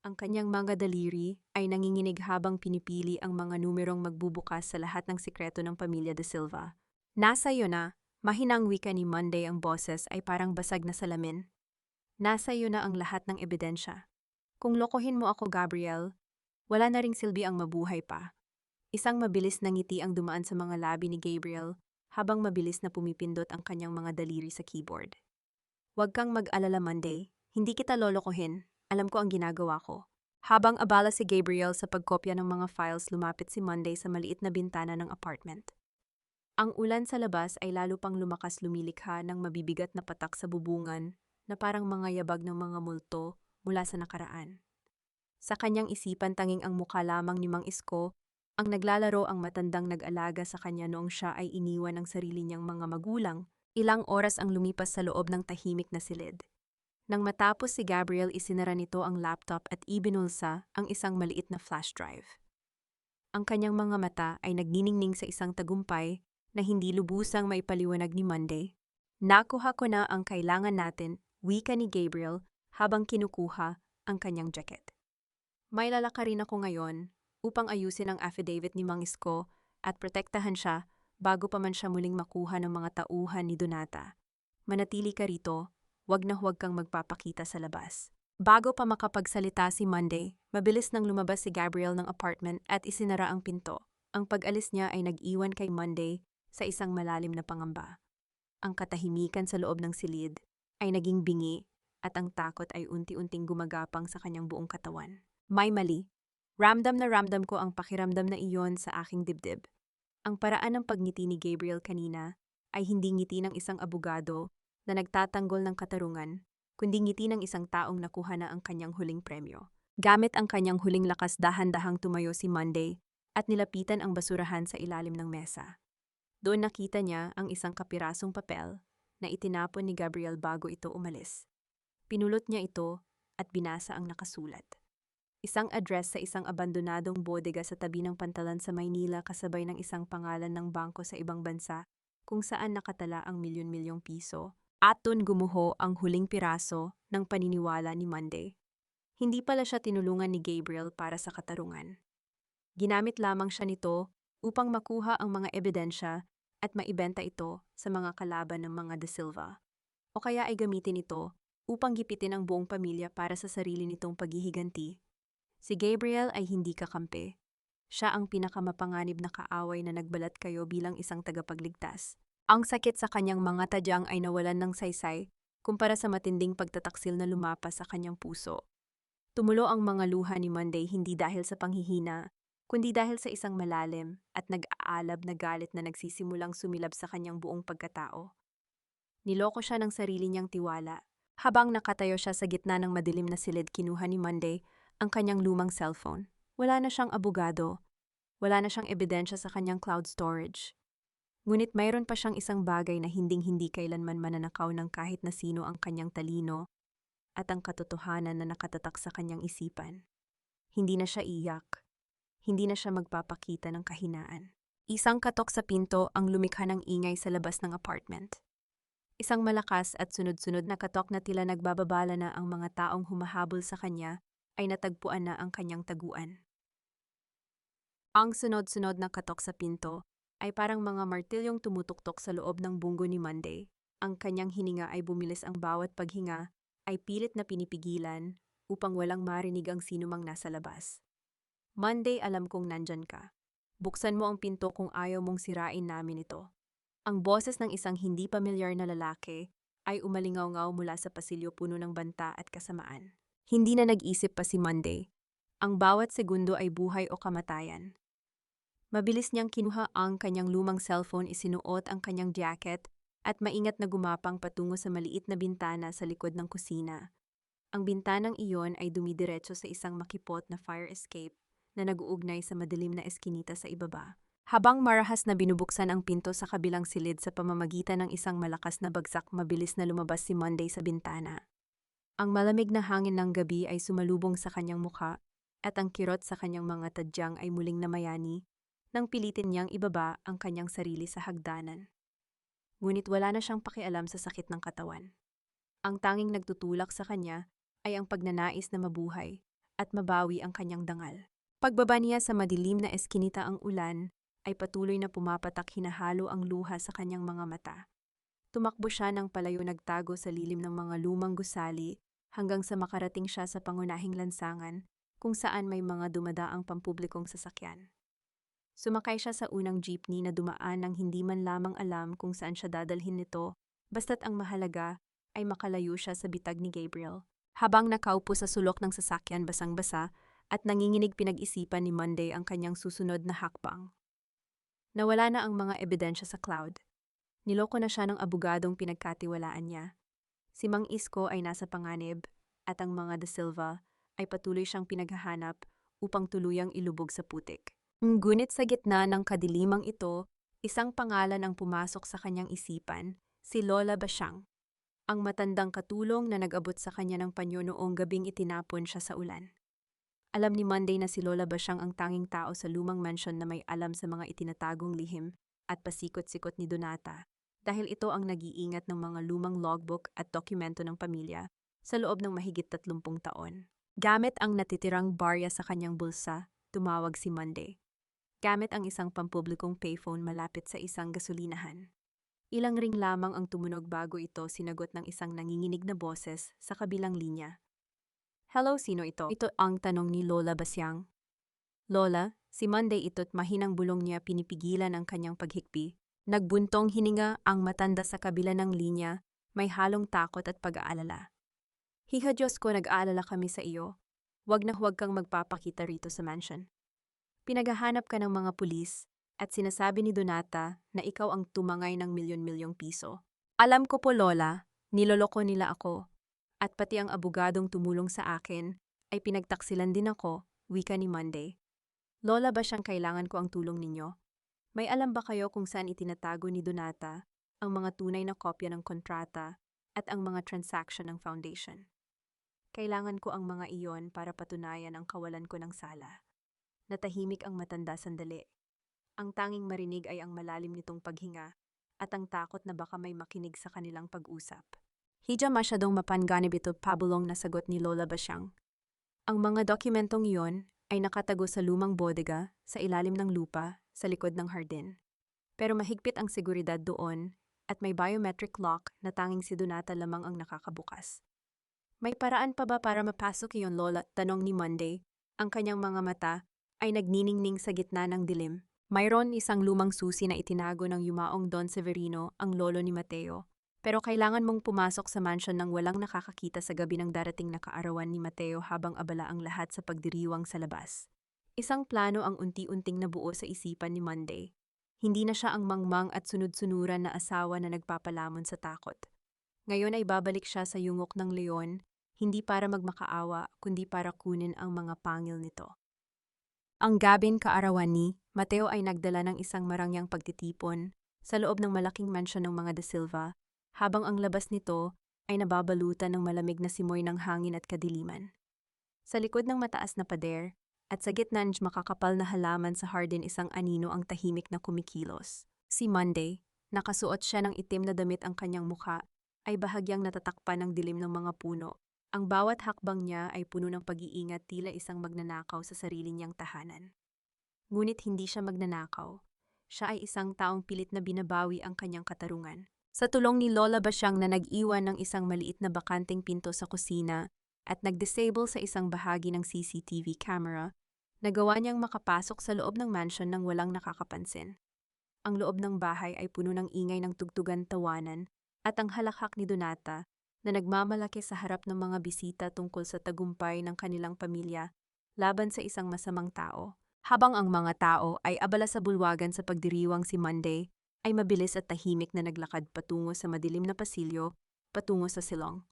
Ang kanyang mga daliri ay nanginginig habang pinipili ang mga numerong magbubukas sa lahat ng sikreto ng pamilya De Silva. Nasa iyo na, mahinang wika ni Monday, ang boses ay parang basag na salamin. Nasa iyo na ang lahat ng ebidensya. Kung lokohin mo ako, Gabriel, wala na ring silbi ang mabuhay pa. Isang mabilis na ngiti ang dumaan sa mga labi ni Gabriel habang mabilis na pumipindot ang kanyang mga daliri sa keyboard. Huwag kang mag-alala, Monday. Hindi kita lolokohin. Alam ko ang ginagawa ko. Habang abala si Gabriel sa pagkopya ng mga files, lumapit si Monday sa maliit na bintana ng apartment. Ang ulan sa labas ay lalo pang lumakas, lumilikha ng mabibigat na patak sa bubungan na parang mga yabag ng mga multo mula sa nakaraan. Sa kanyang isipan, tanging ang mukha lamang ni Mang Isko ang naglalaro, ang matandang nag-alaga sa kanya noong siya ay iniwan ng sarili niyang mga magulang. Ilang oras ang lumipas sa loob ng tahimik na silid. Nang matapos si Gabriel, isinara nito ang laptop at ibinulsa ang isang maliit na flash drive. Ang kanyang mga mata ay nagniningning sa isang tagumpay na hindi lubusang maipaliwanag ni Monday. Nakuha ko na ang kailangan natin, wika ni Gabriel habang kinukuha ang kanyang jacket. May lalakarin ako ngayon upang ayusin ang affidavit ni Mang Isko at protektahan siya bago pa man siya muling makuha ng mga tauhan ni Donata. Manatili ka rito, wag na huwag kang magpapakita sa labas. Bago pa makapagsalita si Monday, mabilis nang lumabas si Gabriel ng apartment at isinara ang pinto. Ang pag-alis niya ay nag-iwan kay Monday sa isang malalim na pangamba. Ang katahimikan sa loob ng silid ay naging bingi at ang takot ay unti-unting gumagapang sa kanyang buong katawan. May mali. Ramdam na ramdam ko ang pakiramdam na iyon sa aking dibdib. Ang paraan ng pagngiti ni Gabriel kanina ay hindi ngiti ng isang abogado na nagtatanggol ng katarungan, kundi ngiti ng isang taong nakuha na ang kanyang huling premyo. Gamit ang kanyang huling lakas, dahan-dahang tumayo si Monday at nilapitan ang basurahan sa ilalim ng mesa. Doon nakita niya ang isang kapirasong papel na itinapon ni Gabriel bago ito umalis. Pinulot niya ito at binasa ang nakasulat. Isang address sa isang abandonadong bodega sa tabi ng pantalan sa Maynila, kasabay ng isang pangalan ng bangko sa ibang bansa kung saan nakatala ang milyon-milyong piso at dun gumuho ang huling piraso ng paniniwala ni Monday. Hindi pala siya tinulungan ni Gabriel para sa katarungan. Ginamit lamang siya nito upang makuha ang mga ebidensya at maibenta ito sa mga kalaban ng mga De Silva. O kaya ay gamitin ito upang gipitin ang buong pamilya para sa sarili nitong paghihiganti. Si Gabriel ay hindi kakampi. Siya ang pinakamapanganib na kaaway na nagbalat kayo bilang isang tagapagligtas. Ang sakit sa kanyang mga tadyang ay nawalan ng saysay kumpara sa matinding pagtataksil na lumapas sa kanyang puso. Tumulo ang mga luha ni Monday hindi dahil sa panghihina, kundi dahil sa isang malalim at nag-aalab na galit na nagsisimulang sumilab sa kanyang buong pagkatao. Niloko siya ng sarili niyang tiwala. Habang nakatayo siya sa gitna ng madilim na silid, kinuha ni Monday ang kanyang lumang cellphone. Wala na siyang abogado. Wala na siyang ebidensya sa kanyang cloud storage. Ngunit mayroon pa siyang isang bagay na hinding-hindi kailanman mananakaw ng kahit na sino, ang kanyang talino at ang katotohanan na nakatatak sa kanyang isipan. Hindi na siya iyak. Hindi na siya magpapakita ng kahinaan. Isang katok sa pinto ang lumikha ng ingay sa labas ng apartment. Isang malakas at sunod-sunod na katok na tila nagbababala na ang mga taong humahabol sa kanya ay natagpuan na ang kanyang taguan. Ang sunod-sunod na katok sa pinto ay parang mga martilyong tumutuktok sa loob ng bunggo ni Monday. Ang kanyang hininga ay bumilis, ang bawat paghinga ay pilit na pinipigilan upang walang marinig ang sinumang nasa labas. Monday, alam kong nandyan ka. Buksan mo ang pinto kung ayaw mong sirain namin ito. Ang boses ng isang hindi pamilyar na lalaki ay umalingaw-ngaw mula sa pasilyo, puno ng banta at kasamaan. Hindi na nag-isip pa si Monday. Ang bawat segundo ay buhay o kamatayan. Mabilis niyang kinuha ang kanyang lumang cellphone, isinuot ang kanyang jacket at maingat na gumapang patungo sa maliit na bintana sa likod ng kusina. Ang bintanang iyon ay dumidiretso sa isang makipot na fire escape na nag-uugnay sa madilim na eskinita sa ibaba. Habang marahas na binubuksan ang pinto sa kabilang silid sa pamamagitan ng isang malakas na bagsak, mabilis na lumabas si Monday sa bintana. Ang malamig na hangin ng gabi ay sumalubong sa kanyang mukha at ang kirot sa kanyang mga tadyang ay muling namayani nang pilitin niyang ibaba ang kanyang sarili sa hagdanan. Ngunit wala na siyang pakialam sa sakit ng katawan. Ang tanging nagtutulak sa kanya ay ang pagnanais na mabuhay at mabawi ang kanyang dangal. Pagbaba niya sa madilim na eskinita, ang ulan ay patuloy na pumapatak, hinahalo ang luha sa kanyang mga mata. Tumakbo siya ng palayo, nagtago sa lilim ng mga lumang gusali hanggang sa makarating siya sa pangunahing lansangan kung saan may mga dumadaang pampublikong sasakyan. Sumakay siya sa unang jeepney na dumaan nang hindi man lamang alam kung saan siya dadalhin nito, basta't ang mahalaga ay makalayo siya sa bitag ni Gabriel. Habang nakaupo sa sulok ng sasakyan, basang-basa at nanginginig, pinag-isipan ni Monday ang kanyang susunod na hakbang. Nawala na ang mga ebidensya sa cloud. Niloko na siya ng abogadong pinagkatiwalaan niya. Si Mang Isko ay nasa panganib at ang mga De Silva ay patuloy siyang pinaghahanap upang tuluyang ilubog sa putik. Ngunit sa gitna ng kadilimang ito, isang pangalan ang pumasok sa kanyang isipan, si Lola Basyang. Ang matandang katulong na nag-abot sa kanya ng panyo noong gabing itinapon siya sa ulan. Alam ni Monday na si Lola Basyang ang tanging tao sa lumang mansyon na may alam sa mga itinatagong lihim at pasikot-sikot ni Donata, dahil ito ang nag-iingat ng mga lumang logbook at dokumento ng pamilya sa loob ng mahigit 30 taon. Gamit ang natitirang barya sa kanyang bulsa, tumawag si Monday. Gamit ang isang pampublikong payphone malapit sa isang gasolinahan. Ilang ring lamang ang tumunog bago ito sinagot ng isang nanginginig na boses sa kabilang linya. Hello, sino ito? Ito ang tanong ni Lola Basyang. Lola, si Monday ito't mahinang bulong niya, pinipigilan ang kanyang paghikbi. Nagbuntong hininga ang matanda sa kabila ng linya, may halong takot at pag-aalala. Hiha, Diyos ko, nag-aalala kami sa iyo. Huwag kang magpapakita rito sa mansion. Pinaghahanap ka ng mga pulis at sinasabi ni Donata na ikaw ang tumangay ng milyon-milyong piso. Alam ko po, Lola, niloloko nila ako. At pati ang abogadong tumulong sa akin ay pinagtaksilan din ako, wika ni Monday. Lola Basyang, kailangan ko ang tulong ninyo. May alam ba kayo kung saan itinatago ni Donata ang mga tunay na kopya ng kontrata at ang mga transaction ng foundation? Kailangan ko ang mga iyon para patunayan ang kawalan ko ng sala. Natahimik ang matanda sandali. Ang tanging marinig ay ang malalim nitong paghinga at ang takot na baka may makinig sa kanilang pag-usap. Hidya masyadong mapanganib ito pabulong na sagot ni Lola Basyang. Ang mga dokumentong iyon ay nakatago sa lumang bodega, sa ilalim ng lupa, sa likod ng hardin. Pero mahigpit ang seguridad doon at may biometric lock na tanging si Donata lamang ang nakakabukas. May paraan pa ba para mapasok iyon, Lola? Tanong ni Monday. Ang kanyang mga mata ay nagniningning sa gitna ng dilim. Mayroon isang lumang susi na itinago ng yumaong Don Severino, ang lolo ni Mateo. Pero kailangan mong pumasok sa mansion nang walang nakakakita sa gabi ng darating na kaarawan ni Mateo habang abala ang lahat sa pagdiriwang sa labas. Isang plano ang unti-unting nabuo sa isipan ni Monday. Hindi na siya ang mangmang at sunod-sunuran na asawa na nagpapalamon sa takot. Ngayon ay babalik siya sa yungok ng leon, hindi para magmakaawa, kundi para kunin ang mga pangil nito. Ang gabing kaarawan ni Mateo ay nagdala ng isang marangyang pagtitipon sa loob ng malaking mansyon ng mga De Silva, habang ang labas nito ay nababalutan ng malamig na simoy ng hangin at kadiliman. Sa likod ng mataas na pader, at sa gitna ng makakapal na halaman sa hardin isang anino ang tahimik na kumikilos. Si Monday, nakasuot siya ng itim na damit ang kanyang mukha, ay bahagyang natatakpan ng dilim ng mga puno. Ang bawat hakbang niya ay puno ng pag-iingat tila isang magnanakaw sa sarili niyang tahanan. Ngunit hindi siya magnanakaw. Siya ay isang taong pilit na binabawi ang kanyang katarungan. Sa tulong ni Lola Basyang na nag-iwan ng isang maliit na bakanting pinto sa kusina at nag-disable sa isang bahagi ng CCTV camera, nagawa niyang makapasok sa loob ng mansion nang walang nakakapansin. Ang loob ng bahay ay puno ng ingay ng tugtugan tawanan at ang halakhak ni Donata na nagmamalaki sa harap ng mga bisita tungkol sa tagumpay ng kanilang pamilya laban sa isang masamang tao. Habang ang mga tao ay abala sa bulwagan sa pagdiriwang, si Monday ay mabilis at tahimik na naglakad patungo sa madilim na pasilyo, patungo sa silong.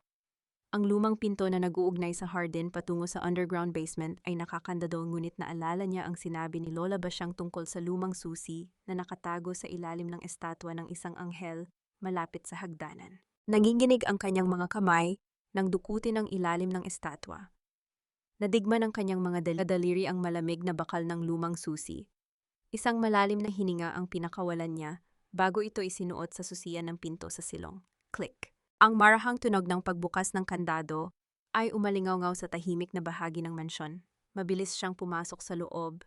Ang lumang pinto na nag-uugnay sa hardin patungo sa underground basement ay nakakandado, ngunit naalala niya ang sinabi ni Lola Basyang tungkol sa lumang susi na nakatago sa ilalim ng estatwa ng isang anghel malapit sa hagdanan. Nanginginig ang kanyang mga kamay nang dukutin ang ilalim ng estatwa. Nadigma ng kanyang mga daliri ang malamig na bakal ng lumang susi. Isang malalim na hininga ang pinakawalan niya bago ito isinuot sa susian ng pinto sa silong. Click! Ang marahang tunog ng pagbukas ng kandado ay umalingaw-ngaw sa tahimik na bahagi ng mansyon. Mabilis siyang pumasok sa loob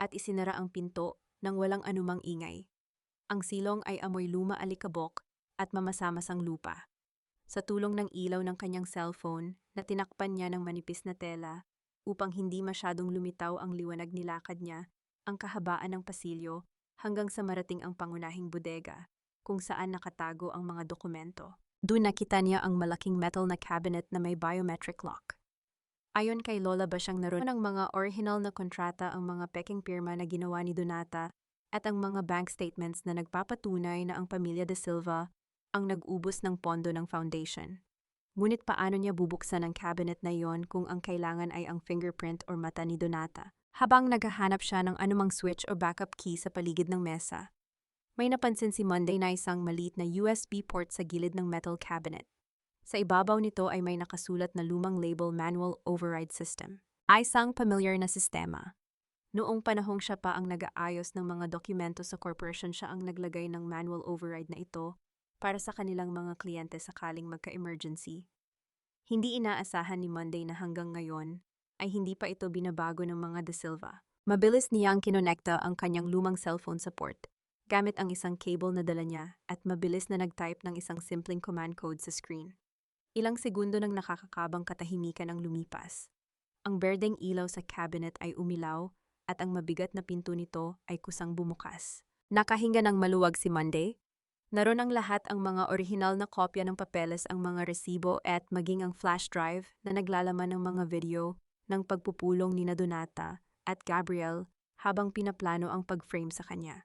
at isinara ang pinto nang walang anumang ingay. Ang silong ay amoy luma, alikabok at mamasamasang lupa. Sa tulong ng ilaw ng kanyang cellphone na tinakpan niya ng manipis na tela upang hindi masyadong lumitaw ang liwanag, nilakad niya ang kahabaan ng pasilyo hanggang sa marating ang pangunahing bodega kung saan nakatago ang mga dokumento. Doon nakita niya ang malaking metal na cabinet na may biometric lock. Ayon kay Lola Basyang, naroon ang mga original na kontrata, ang mga peking pirma na ginawa ni Donata at ang mga bank statements na nagpapatunay na ang pamilya De Silva ang nag-ubos ng pondo ng foundation. Ngunit paano niya bubuksan ang cabinet na iyon kung ang kailangan ay ang fingerprint or mata ni Donata? Habang naghahanap siya ng anumang switch o backup key sa paligid ng mesa, may napansin si Monday na isang maliit na USB port sa gilid ng metal cabinet. Sa ibabaw nito ay may nakasulat na lumang label, Manual Override System. Ay isang familiar na sistema. Noong panahong siya pa ang nag-aayos ng mga dokumento sa corporation, siya ang naglagay ng manual override na ito para sa kanilang mga kliyente sakaling magka-emergency. Hindi inaasahan ni Monday na hanggang ngayon ay hindi pa ito binabago ng mga De Silva. Mabilis niyang kinonekta ang kanyang lumang cellphone sa port gamit ang isang cable na dala niya at mabilis na nag-type ng isang simpleng command code sa screen. Ilang segundo nang nakakakabang katahimikan ang lumipas. Ang berdeng ilaw sa cabinet ay umilaw at ang mabigat na pinto nito ay kusang bumukas. Nakahinga ng maluwag si Monday. Naroon ang lahat, ang mga orihinal na kopya ng papeles, ang mga resibo at maging ang flash drive na naglalaman ng mga video ng pagpupulong ni Donata at Gabriel habang pinaplano ang pag-frame sa kanya.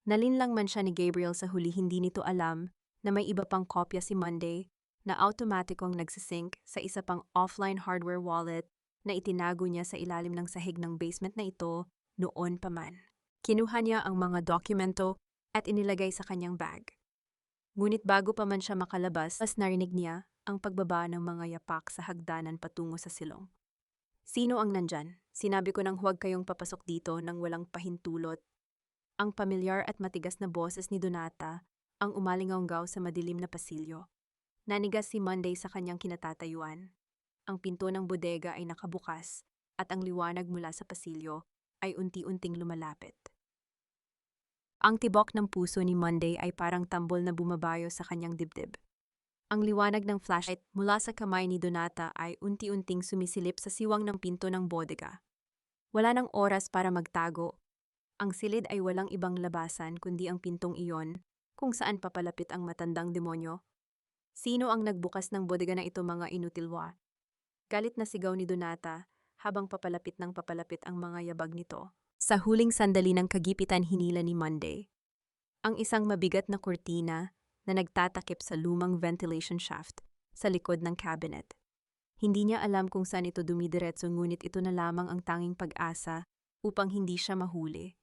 Nalinlang man siya ni Gabriel sa huli, hindi nito alam na may iba pang kopya si Monday na automatikong nagsisync sa isa pang offline hardware wallet na itinago niya sa ilalim ng sahig ng basement na ito noon pa man. Kinuha niya ang mga dokumento at inilagay sa kanyang bag. Ngunit bago pa man siya makalabas, mas narinig niya ang pagbaba ng mga yapak sa hagdanan patungo sa silong. Sino ang nandyan? Sinabi ko nang huwag kayong papasok dito nang walang pahintulot. Ang pamilyar at matigas na boses ni Donata ang umalingawgaw sa madilim na pasilyo. Nanigas si Monday sa kanyang kinatatayuan. Ang pinto ng bodega ay nakabukas at ang liwanag mula sa pasilyo ay unti-unting lumalapit. Ang tibok ng puso ni Monday ay parang tambol na bumabayo sa kanyang dibdib. Ang liwanag ng flashlight mula sa kamay ni Donata ay unti-unting sumisilip sa siwang ng pinto ng bodega. Wala nang oras para magtago. Ang silid ay walang ibang labasan kundi ang pintong iyon kung saan papalapit ang matandang demonyo. Sino ang nagbukas ng bodega na ito, mga inutilwa? Galit na sigaw ni Donata habang papalapit ang mga yabag nito. Sa huling sandali ng kagipitan, hinila ni Monday ang isang mabigat na kurtina na nagtatakip sa lumang ventilation shaft sa likod ng cabinet. Hindi niya alam kung saan ito dumidiretso, ngunit ito na lamang ang tanging pag-asa upang hindi siya mahuli.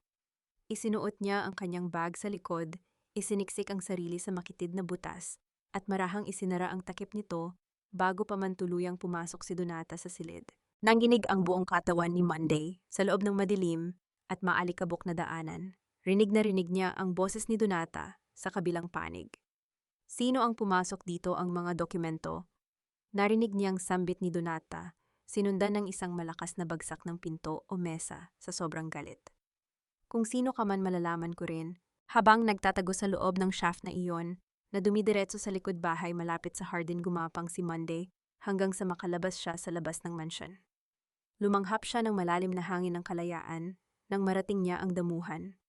Isinuot niya ang kanyang bag sa likod, isiniksik ang sarili sa makitid na butas, at marahang isinara ang takip nito bago pa man tuluyang pumasok si Donata sa silid. Nanginig ang buong katawan ni Monday sa loob ng madilim at maalikabok na daanan. Rinig na rinig niya ang boses ni Donata sa kabilang panig. Sino ang pumasok dito? Ang mga dokumento. Narinig niyang sambit ni Donata, sinundan ng isang malakas na bagsak ng pinto o mesa sa sobrang galit. Kung sino ka man, malalaman ko rin. Habang nagtatago sa loob ng shaft na iyon, na dumidiretso sa likod bahay malapit sa hardin, gumapang si Monday hanggang sa makalabas siya sa labas ng mansyon. Lumanghap siya ng malalim na hangin ng kalayaan nang marating niya ang damuhan.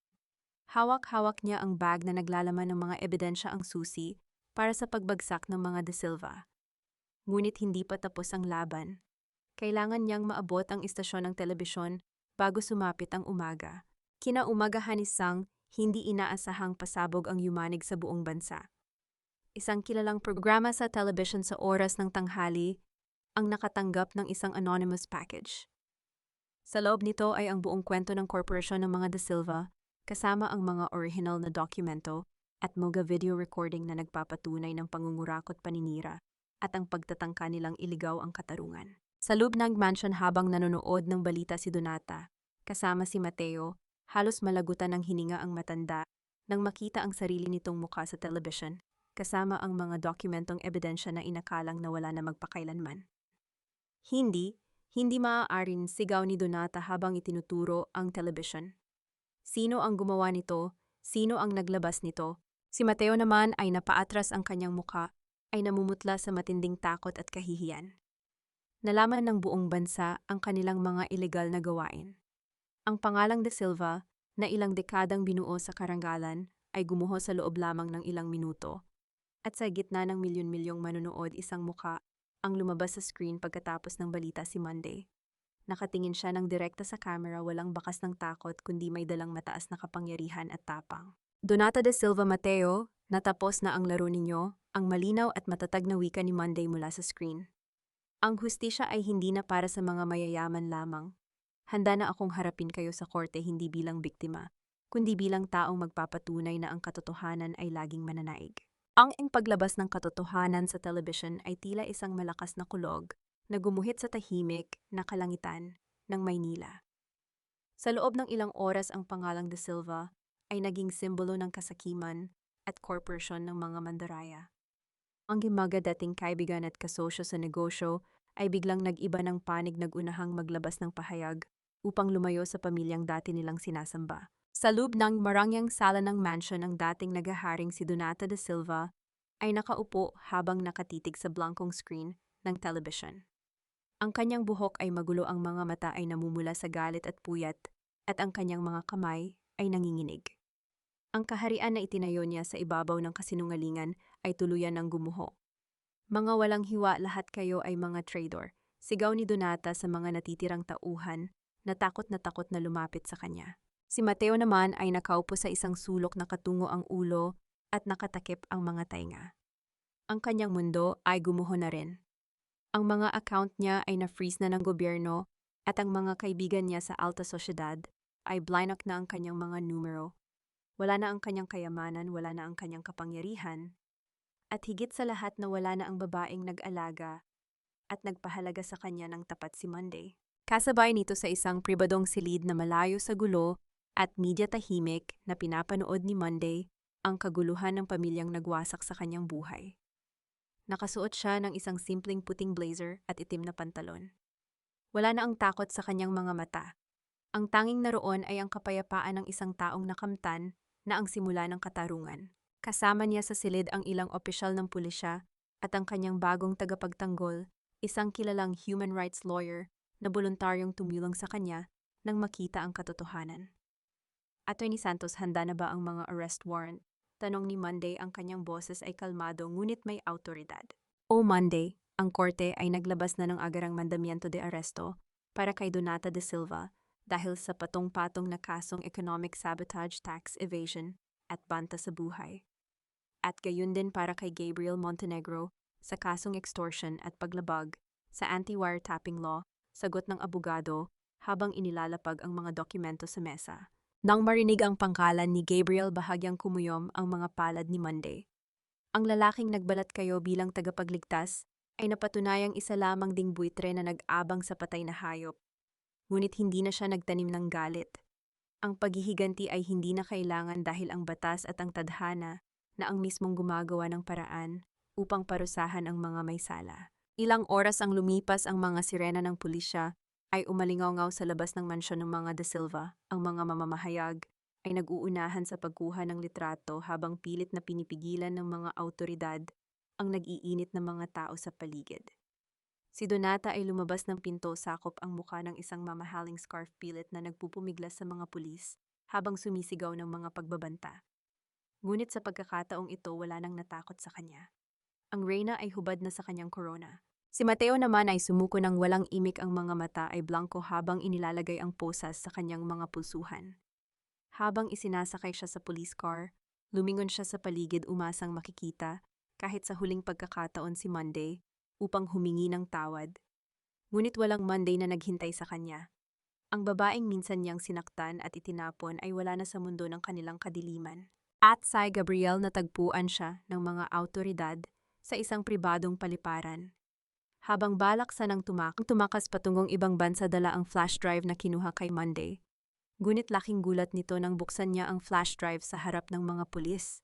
Hawak-hawak niya ang bag na naglalaman ng mga ebidensya, ang susi para sa pagbagsak ng mga De Silva. Ngunit hindi pa tapos ang laban. Kailangan niyang maabot ang istasyon ng telebisyon bago sumapit ang umaga. Kinaumagahan isang hindi inaasahang pasabog ang yumanig sa buong bansa. Isang kilalang programa sa television sa oras ng tanghali ang nakatanggap ng isang anonymous package. Sa loob nito ay ang buong kwento ng korporasyon ng mga De Silva, kasama ang mga original na dokumento at mga video recording na nagpapatunay ng pangungurakot, paninira, at ang pagtatangka nilang iligaw ang katarungan. Sa loob ng mansion habang nanonood ng balita si Donata, kasama si Mateo, halos malagutan ng hininga ang matanda nang makita ang sarili nitong mukha sa television, kasama ang mga dokumentong ebidensya na inakalang na wala na magpakailanman. Hindi maaaring, sigaw ni Donata habang itinuturo ang television. Sino ang gumawa nito? Sino ang naglabas nito? Si Mateo naman ay napaatras, ang kanyang mukha ay namumutla sa matinding takot at kahihiyan. Nalaman ng buong bansa ang kanilang mga ilegal na gawain. Ang pangalang De Silva, na ilang dekadang binuo sa karangalan, ay gumuho sa loob lamang ng ilang minuto. At sa gitna ng milyon-milyong manonood, isang mukha ang lumabas sa screen pagkatapos ng balita si Monday. Nakatingin siya ng direkta sa camera, walang bakas ng takot kundi may dalang mataas na kapangyarihan at tapang. Donata De Silva, Mateo, natapos na ang laro ninyo, ang malinaw at matatag na wika ni Monday mula sa screen. Ang hustisya ay hindi na para sa mga mayayaman lamang. Handa na akong harapin kayo sa korte hindi bilang biktima, kundi bilang taong magpapatunay na ang katotohanan ay laging mananaig. Ang paglabas ng katotohanan sa television ay tila isang malakas na kulog na gumuhit sa tahimik na kalangitan ng Maynila. Sa loob ng ilang oras, ang pangalang De Silva ay naging simbolo ng kasakiman at korporasyon ng mga mandaraya. Ang mga dating kaibigan at kasosyo sa negosyo ay biglang nag-iba ng panig, nagunahang maglabas ng pahayag upang lumayo sa pamilyang dati nilang sinasamba. Sa loob ng marangyang sala ng mansion, ang dating nagaharing si Donata De Silva ay nakaupo habang nakatitig sa blankong screen ng television. Ang kanyang buhok ay magulo, ang mga mata ay namumula sa galit at puyat, at ang kanyang mga kamay ay nanginginig. Ang kaharian na itinayo niya sa ibabaw ng kasinungalingan ay tuluyan ng gumuho. Mga walang hiwa, lahat kayo ay mga traitor, sigaw ni Donata sa mga natitirang tauhan na takot na lumapit sa kanya. Si Mateo naman ay nakaupo sa isang sulok, nakatungo ang ulo at nakatakip ang mga tainga. Ang kanyang mundo ay gumuho na rin. Ang mga account niya ay na-freeze na ng gobyerno at ang mga kaibigan niya sa alta sosyedad ay blinak na ang kanyang mga numero. Wala na ang kanyang kayamanan, wala na ang kanyang kapangyarihan, at higit sa lahat na wala na ang babaeng nag-alaga at nagpahalaga sa kanya ng tapat, si Monday. Kasabay nito sa isang pribadong silid na malayo sa gulo at media tahimik na pinapanood ni Monday ang kaguluhan ng pamilyang nagwasak sa kanyang buhay. Nakasuot siya ng isang simpleng puting blazer at itim na pantalon. Wala na ang takot sa kanyang mga mata. Ang tanging naroon ay ang kapayapaan ng isang taong nakamtan na ang simula ng katarungan. Kasama niya sa silid ang ilang opisyal ng pulisya at ang kanyang bagong tagapagtanggol, isang kilalang human rights lawyer na voluntaryong tumulong sa kanya nang makita ang katotohanan. Attorney Santos, handa na ba ang mga arrest warrant? Tanong ni Monday. Ang kanyang boses ay kalmado ngunit may autoridad. O Monday, ang korte ay naglabas na ng agarang mandamiento de arresto para kay Donata de Silva dahil sa patong-patong na kasong economic sabotage, tax evasion at banta sa buhay. At gayon din para kay Gabriel Montenegro sa kasong extortion at paglabag sa anti-wiretapping law, sagot ng abogado habang inilalapag ang mga dokumento sa mesa. Nang marinig ang pangkalan ni Gabriel, bahagyang kumuyom ang mga palad ni Monday. Ang lalaking nagbalat kayo bilang tagapagligtas ay napatunayang isa lamang ding buitre na nag-abang sa patay na hayop. Ngunit hindi na siya nagtanim ng galit. Ang paghihiganti ay hindi na kailangan dahil ang batas at ang tadhana na ang mismong gumagawa ng paraan upang parusahan ang mga may sala. Ilang oras ang lumipas, ang mga sirena ng pulisya ay umalingaw-ngaw sa labas ng mansyon ng mga De Silva. Ang mga mamamahayag ay nag-uunahan sa pagkuha ng litrato habang pilit na pinipigilan ng mga autoridad ang nag-iinit na mga tao sa paligid. Si Donata ay lumabas ng pinto, sakop ang mukha ng isang mamahaling scarf, pilit na nagpupumiglas sa mga pulis habang sumisigaw ng mga pagbabanta. Ngunit sa pagkakataong ito, wala nang natakot sa kanya. Ang reyna ay hubad na sa kanyang korona. Si Mateo naman ay sumuko ng walang imik, ang mga mata ay blanco habang inilalagay ang posas sa kanyang mga pulsuhan. Habang isinasakay siya sa police car, lumingon siya sa paligid, umasang makikita, kahit sa huling pagkakataon, si Monday upang humingi ng tawad. Ngunit walang Monday na naghintay sa kanya. Ang babaeng minsan niyang sinaktan at itinapon ay wala na sa mundo ng kanilang kadiliman. At si Gabriel, natagpuan siya ng mga autoridad sa isang pribadong paliparan. Habang balak sanang tumakas patungong ibang bansa, dala ang flash drive na kinuha kay Monday. Ngunit laking gulat nito nang buksan niya ang flash drive sa harap ng mga pulis.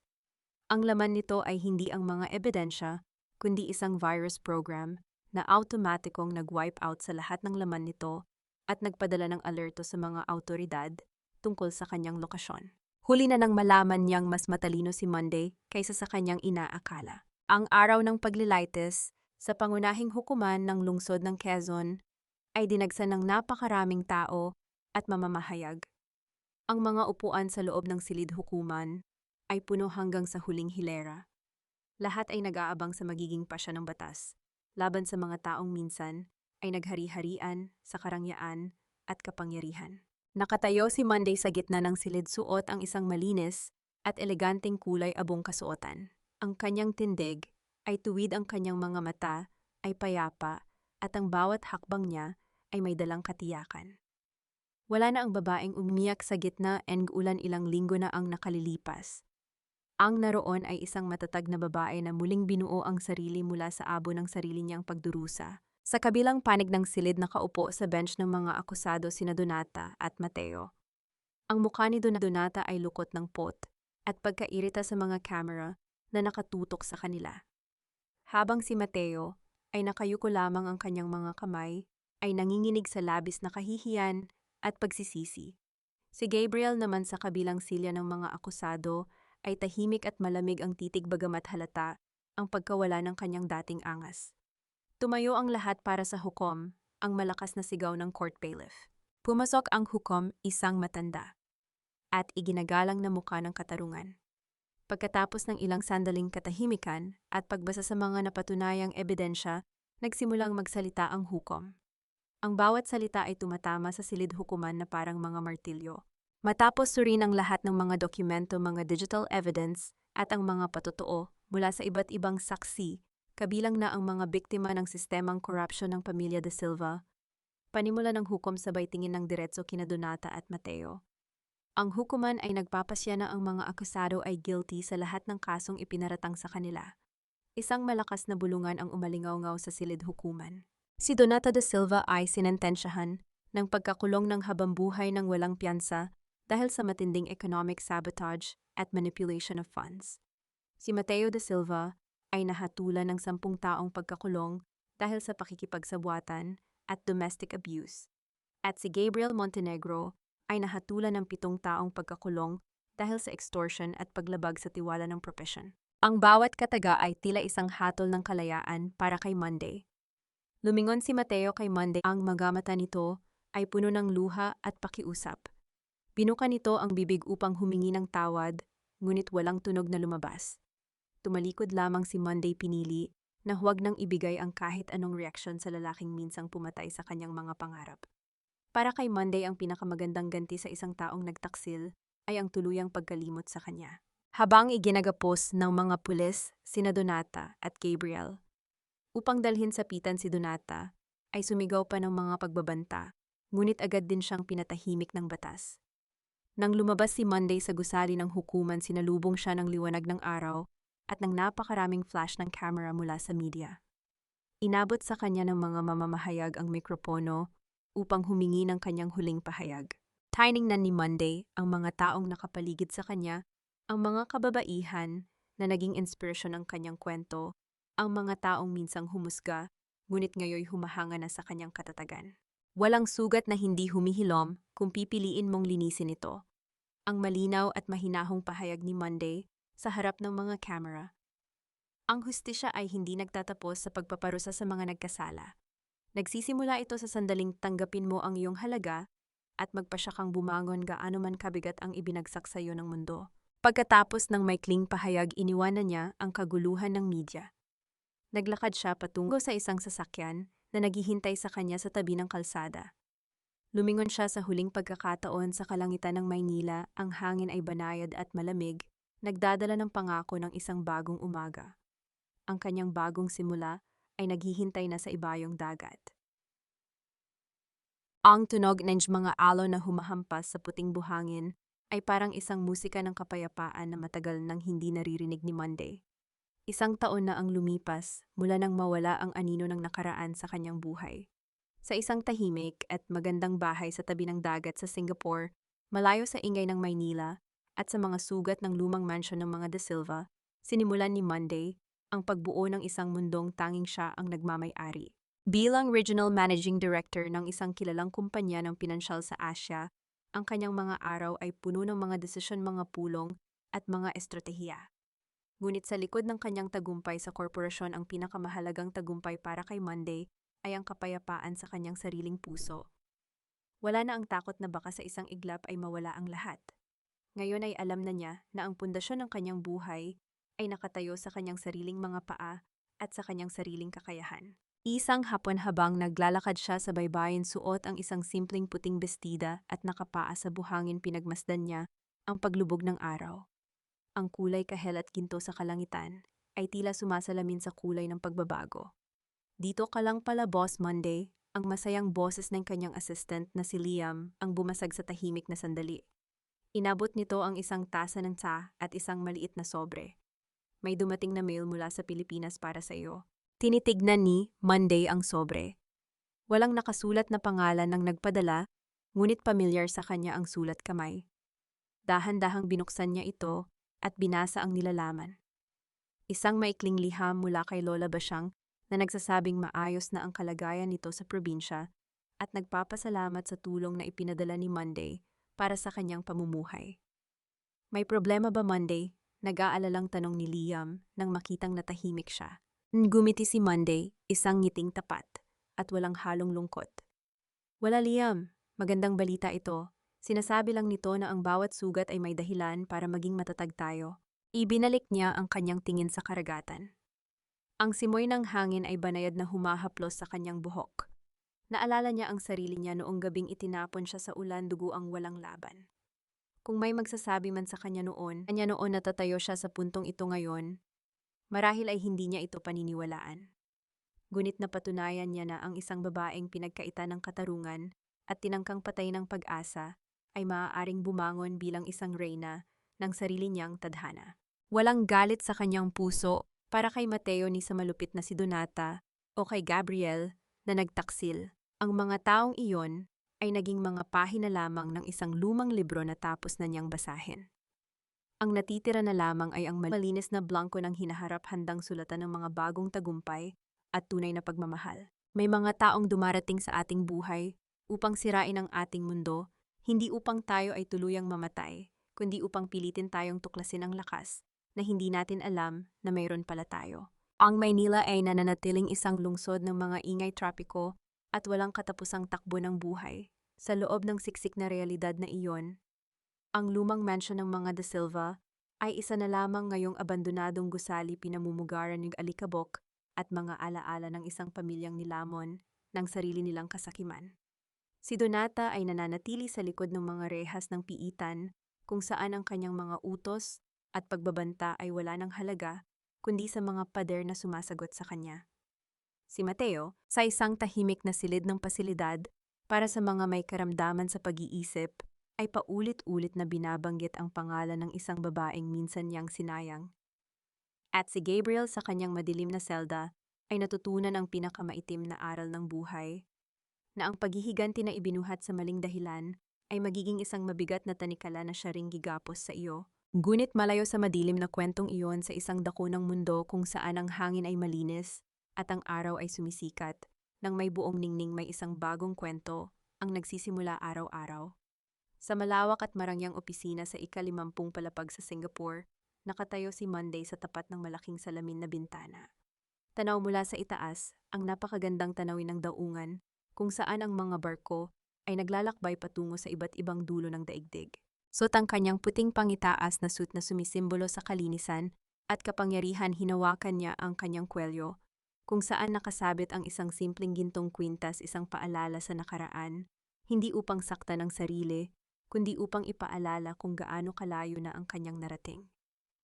Ang laman nito ay hindi ang mga ebidensya, kundi isang virus program na automatikong nag-wipe out sa lahat ng laman nito at nagpadala ng alerto sa mga autoridad tungkol sa kanyang lokasyon. Huli na nang malaman niyang mas matalino si Monday kaysa sa kanyang inaakala. Ang araw ng paglilightes sa pangunahing hukuman ng lungsod ng Quezon ay dinagsan ng napakaraming tao at mamamahayag. Ang mga upuan sa loob ng silid hukuman ay puno hanggang sa huling hilera. Lahat ay nag-aabang sa magiging pasya ng batas, laban sa mga taong minsan ay naghari-harian sa karangyaan at kapangyarihan. Nakatayo si Monday sa gitna ng silid, suot ang isang malinis at eleganteng kulay abong kasuotan. Ang kanyang tindig ay tuwid, ang kanyang mga mata ay payapa at ang bawat hakbang niya ay may dalang katiyakan. Wala na ang babaeng umiyak sa gitna ng ulan, ilang linggo na ang nakalilipas. Ang naroon ay isang matatag na babae na muling binuo ang sarili mula sa abo ng sarili niyang pagdurusa. Sa kabilang panig ng silid, nakaupo sa bench ng mga akusado sina Donata at Mateo. Ang mukha ni Donata ay lukot ng pot at pagkairita sa mga camera na nakatutok sa kanila. Habang si Mateo ay nakayuko lamang, ang kanyang mga kamay ay nanginginig sa labis na kahihiyan at pagsisisi. Si Gabriel naman sa kabilang silya ng mga akusado ay tahimik at malamig ang titig, bagamat halata ang pagkawala ng kanyang dating angas. Tumayo ang lahat para sa hukom, ang malakas na sigaw ng court bailiff. Pumasok ang hukom, isang matanda at iginagalang na mukha ng katarungan. Pagkatapos ng ilang sandaling katahimikan at pagbasa sa mga napatunayang ebidensya, nagsimulang magsalita ang hukom. Ang bawat salita ay tumatama sa silid hukuman na parang mga martilyo. Matapos surin ang lahat ng mga dokumento, mga digital evidence at ang mga patotoo mula sa iba't ibang saksi, kabilang na ang mga biktima ng sistemang korupsyon ng pamilya De Silva, panimula ng hukom sabay tingin ng diretso kina Donata at Mateo. Ang hukuman ay nagpapasya na ang mga akusado ay guilty sa lahat ng kasong ipinaratang sa kanila. Isang malakas na bulungan ang umalingaw-ngaw sa silid hukuman. Si Donata De Silva ay sinentensyahan ng pagkakulong ng habambuhay ng walang piyansa dahil sa matinding economic sabotage at manipulation of funds. Si Mateo da Silva ay nahatulan ng 10 taong pagkakulong dahil sa pakikipagsabwatan at domestic abuse. At si Gabriel Montenegro ay nahatulan ng 7 taong pagkakulong dahil sa extortion at paglabag sa tiwala ng propesyon. Ang bawat kataga ay tila isang hatol ng kalayaan para kay Monday. Lumingon si Mateo kay Monday. Ang mga mata nito ay puno ng luha at pakiusap. Binuka nito ang bibig upang humingi ng tawad, ngunit walang tunog na lumabas. Tumalikod lamang si Monday pinili na huwag nang ibigay ang kahit anong reaksyon sa lalaking minsang pumatay sa kanyang mga pangarap. Para kay Monday, ang pinakamagandang ganti sa isang taong nagtaksil ay ang tuluyang pagkalimot sa kanya. Habang iginagapos ng mga pulis sina Donata at Gabriel upang dalhin sa pitan si Donata, ay sumigaw pa ng mga pagbabanta, ngunit agad din siyang pinatahimik ng batas. Nang lumabas si Monday sa gusali ng hukuman, sinalubong siya ng liwanag ng araw at ng napakaraming flash ng camera mula sa media. Inabot sa kanya ng mga mamamahayag ang mikropono upang humingi ng kanyang huling pahayag. Tiningnan ni Monday ang mga taong nakapaligid sa kanya, ang mga kababaihan na naging inspirasyon ng kanyang kwento, ang mga taong minsang humusga, ngunit ngayoy humahanga na sa kanyang katatagan. Walang sugat na hindi humihilom kung pipiliin mong linisin ito. Ang malinaw at mahinahong pahayag ni Monday sa harap ng mga camera. Ang hustisya ay hindi nagtatapos sa pagpaparusa sa mga nagkasala. Nagsisimula ito sa sandaling tanggapin mo ang iyong halaga at magpasya kang bumangon gaano man kabigat ang ibinagsak sa iyo ng mundo. Pagkatapos ng maikling pahayag, iniwanan niya ang kaguluhan ng media. Naglakad siya patungo sa isang sasakyan na naghihintay sa kanya sa tabi ng kalsada. Lumingon siya sa huling pagkakataon sa kalangitan ng Maynila, ang hangin ay banayad at malamig, nagdadala ng pangako ng isang bagong umaga. Ang kanyang bagong simula ay naghihintay na sa ibayong dagat. Ang tunog ng mga alon na humahampas sa puting buhangin ay parang isang musika ng kapayapaan na matagal nang hindi naririnig ni Monday. Isang taon na ang lumipas mula nang mawala ang anino ng nakaraan sa kanyang buhay. Sa isang tahimik at magandang bahay sa tabi ng dagat sa Singapore, malayo sa ingay ng Maynila at sa mga sugat ng lumang mansyon ng mga Da Silva, sinimulan ni Monday ang pagbuo ng isang mundong tanging siya ang nagmamay-ari. Bilang Regional Managing Director ng isang kilalang kumpanya ng pinansyal sa Asia, ang kanyang mga araw ay puno ng mga desisyon, mga pulong at mga estratehiya. Ngunit sa likod ng kanyang tagumpay sa korporasyon, ang pinakamahalagang tagumpay para kay Monday ay ang kapayapaan sa kanyang sariling puso. Wala na ang takot na baka sa isang iglap ay mawala ang lahat. Ngayon ay alam na niya na ang pundasyon ng kanyang buhay ay nakatayo sa kanyang sariling mga paa at sa kanyang sariling kakayahan. Isang hapon habang naglalakad siya sa baybayin, suot ang isang simpleng puting bestida at nakapaa sa buhangin, pinagmasdan niya ang paglubog ng araw. Ang kulay kahel at ginto sa kalangitan ay tila sumasalamin sa kulay ng pagbabago. Dito ka lang pala, Boss Monday, ang masayang boses ng kanyang assistant na si Liam ang bumasag sa tahimik na sandali. Inabot nito ang isang tasa ng tsa at isang maliit na sobre. May dumating na mail mula sa Pilipinas para sa iyo. Tinitignan ni Monday ang sobre. Walang nakasulat na pangalan ng nagpadala, ngunit pamilyar sa kanya ang sulat kamay. Dahan-dahang binuksan niya ito at binasa ang nilalaman. Isang maikling liham mula kay Lola Basyang na nagsasabing maayos na ang kalagayan nito sa probinsya at nagpapasalamat sa tulong na ipinadala ni Monday para sa kanyang pamumuhay. May problema ba, Monday? Nag-aalalang tanong ni Liam nang makitang natahimik siya. Gumiti si Monday, isang ngiting tapat at walang halong lungkot. Wala, Liam. Magandang balita ito. Sinasabi lang nito na ang bawat sugat ay may dahilan para maging matatag tayo. Ibinalik niya ang kanyang tingin sa karagatan. Ang simoy ng hangin ay banayad na humahaplos sa kanyang buhok. Naalala niya ang sarili niya noong gabing itinapon siya sa ulan, dugo ang walang laban. Kung may magsasabi man sa kanya noon natatayo siya sa puntong ito ngayon, marahil ay hindi niya ito paniniwalaan. Ngunit napatunayan niya na ang isang babaeng pinagkaitan ng katarungan at tinangkang patay ng pag-asa ay maaaring bumangon bilang isang reyna ng sarili niyang tadhana. Walang galit sa kanyang puso para kay Mateo ni sa malupit na si Donata o kay Gabriel na nagtaksil. Ang mga taong iyon ay naging mga pahina lamang ng isang lumang libro na tapos na niyang basahin. Ang natitira na lamang ay ang malinis na blanko ng hinaharap handang sulatan ng mga bagong tagumpay at tunay na pagmamahal. May mga taong dumarating sa ating buhay upang sirain ang ating mundo, hindi upang tayo ay tuluyang mamatay, kundi upang pilitin tayong tuklasin ang lakas na hindi natin alam na mayroon pala tayo. Ang Maynila ay nananatiling isang lungsod ng mga ingay trapiko at walang katapusang takbo ng buhay. Sa loob ng siksik na realidad na iyon, ang lumang mansyon ng mga De Silva ay isa na lamang ngayong abandonadong gusali pinamumugaran ng alikabok at mga alaala ng isang pamilyang nilamon ng sarili nilang kasakiman. Si Donata ay nananatili sa likod ng mga rehas ng piitan kung saan ang kanyang mga utos at pagbabanta ay wala ng halaga kundi sa mga pader na sumasagot sa kanya. Si Mateo, sa isang tahimik na silid ng pasilidad para sa mga may karamdaman sa pag-iisip, ay paulit-ulit na binabanggit ang pangalan ng isang babaeng minsan niyang sinayang. At si Gabriel sa kanyang madilim na selda ay natutunan ang pinakamaitim na aral ng buhay, na ang paghihiganti na ibinuhat sa maling dahilan ay magiging isang mabigat na tanikala na siya ring gigapos sa iyo. Ngunit malayo sa madilim na kwentong iyon sa isang dako ng mundo kung saan ang hangin ay malinis at ang araw ay sumisikat, nang may buong ningning may isang bagong kwento ang nagsisimula araw-araw. Sa malawak at marangyang opisina sa ika-50 palapag sa Singapore, nakatayo si Monday sa tapat ng malaking salamin na bintana. Tanaw mula sa itaas ang napakagandang tanawin ng daungan kung saan ang mga barko ay naglalakbay patungo sa iba't ibang dulo ng daigdig. Suot ang kanyang puting pangitaas na suit na sumisimbolo sa kalinisan at kapangyarihan, hinawakan niya ang kanyang kwelyo kung saan nakasabit ang isang simpleng gintong kwintas, isang paalala sa nakaraan, hindi upang saktan ang sarili, kundi upang ipaalala kung gaano kalayo na ang kanyang narating.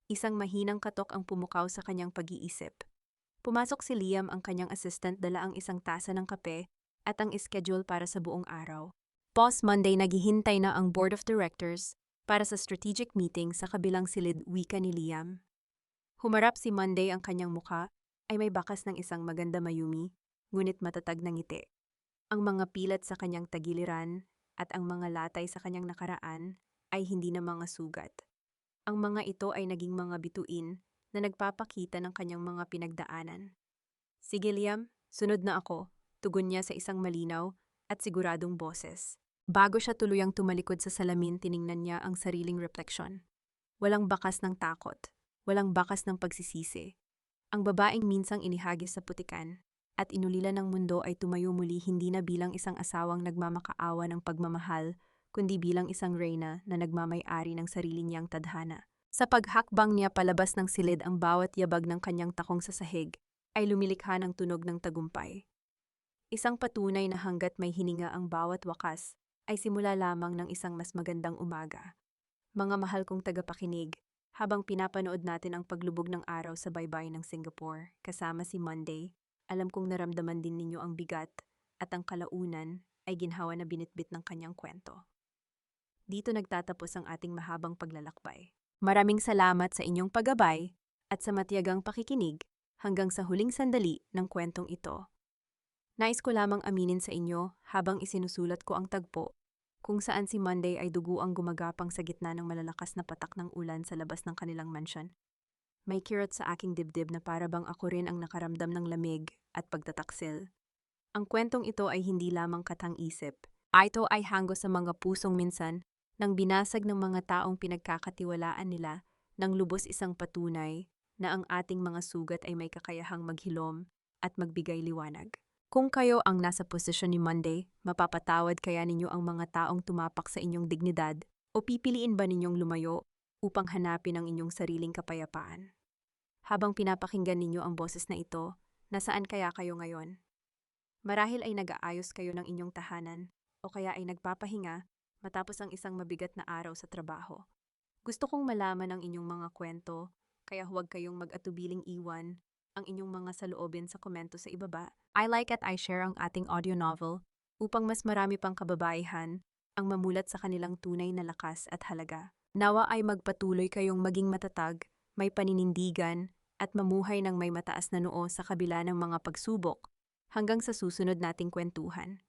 Isang mahinang katok ang pumukaw sa kanyang pag-iisip. Pumasok si Liam, ang kanyang assistant, dala ang isang tasa ng kape at ang schedule para sa buong araw. Boss Monday, naghihintay na ang board of directors para sa strategic meeting sa kabilang silid, wika ni Liam. Humarap si Monday, ang kanyang muka ay may bakas ng isang maganda mayumi, ngunit matatag na ngiti. Ang mga pilat sa kanyang tagiliran at ang mga latay sa kanyang nakaraan ay hindi na mga sugat. Ang mga ito ay naging mga bituin na nagpapakita ng kanyang mga pinagdaanan. Sige Liam, sunod na ako, tugon niya sa isang malinaw at siguradong boses. Bago siya tuluyang tumalikod sa salamin, tiningnan niya ang sariling refleksyon. Walang bakas ng takot, walang bakas ng pagsisisi. Ang babaeng minsang inihagis sa putikan at inulila ng mundo ay tumayo muli, hindi na bilang isang asawang nagmamakaawa ng pagmamahal, kundi bilang isang reyna na nagmamay-ari ng sarili niyang tadhana. Sa paghakbang niya palabas ng silid, ang bawat yabag ng kanyang takong sa sahig ay lumilikha ng tunog ng tagumpay. Isang patunay na hanggat may hininga ang bawat wakas ay simula lamang ng isang mas magandang umaga. Mga mahal kong tagapakinig, habang pinapanood natin ang paglubog ng araw sa baybayin ng Singapore, kasama si Monday, alam kong naramdaman din ninyo ang bigat at ang kalaunan ay ginhawa na binitbit ng kanyang kwento. Dito nagtatapos ang ating mahabang paglalakbay. Maraming salamat sa inyong paggabay at sa matiyagang pakikinig hanggang sa huling sandali ng kwentong ito. Nais ko lamang aminin sa inyo habang isinusulat ko ang tagpo kung saan si Monday ay dugo ang gumagapang sa gitna ng malalakas na patak ng ulan sa labas ng kanilang mansyon. May kirot sa aking dibdib na para bang ako rin ang nakaramdam ng lamig at pagtataksil. Ang kwentong ito ay hindi lamang katang-isip. Ito ay hanggo sa mga pusong minsan nang binasag ng mga taong pinagkakatiwalaan nila nang lubos, isang patunay na ang ating mga sugat ay may kakayahang maghilom at magbigay liwanag. Kung kayo ang nasa posisyon ni Monday, mapapatawad kaya ninyo ang mga taong tumapak sa inyong dignidad o pipiliin ba ninyong lumayo upang hanapin ang inyong sariling kapayapaan? Habang pinapakinggan ninyo ang boses na ito, nasaan kaya kayo ngayon? Marahil ay nag-aayos kayo ng inyong tahanan o kaya ay nagpapahinga matapos ang isang mabigat na araw sa trabaho. Gusto kong malaman ang inyong mga kwento, kaya huwag kayong mag-atubiling iwan ang inyong mga saloobin sa komento sa ibaba. I like at I share ang ating audio novel upang mas marami pang kababaihan ang mamulat sa kanilang tunay na lakas at halaga. Nawa ay magpatuloy kayong maging matatag, may paninindigan, at mamuhay ng may mataas na noo sa kabila ng mga pagsubok. Hanggang sa susunod nating kwentuhan.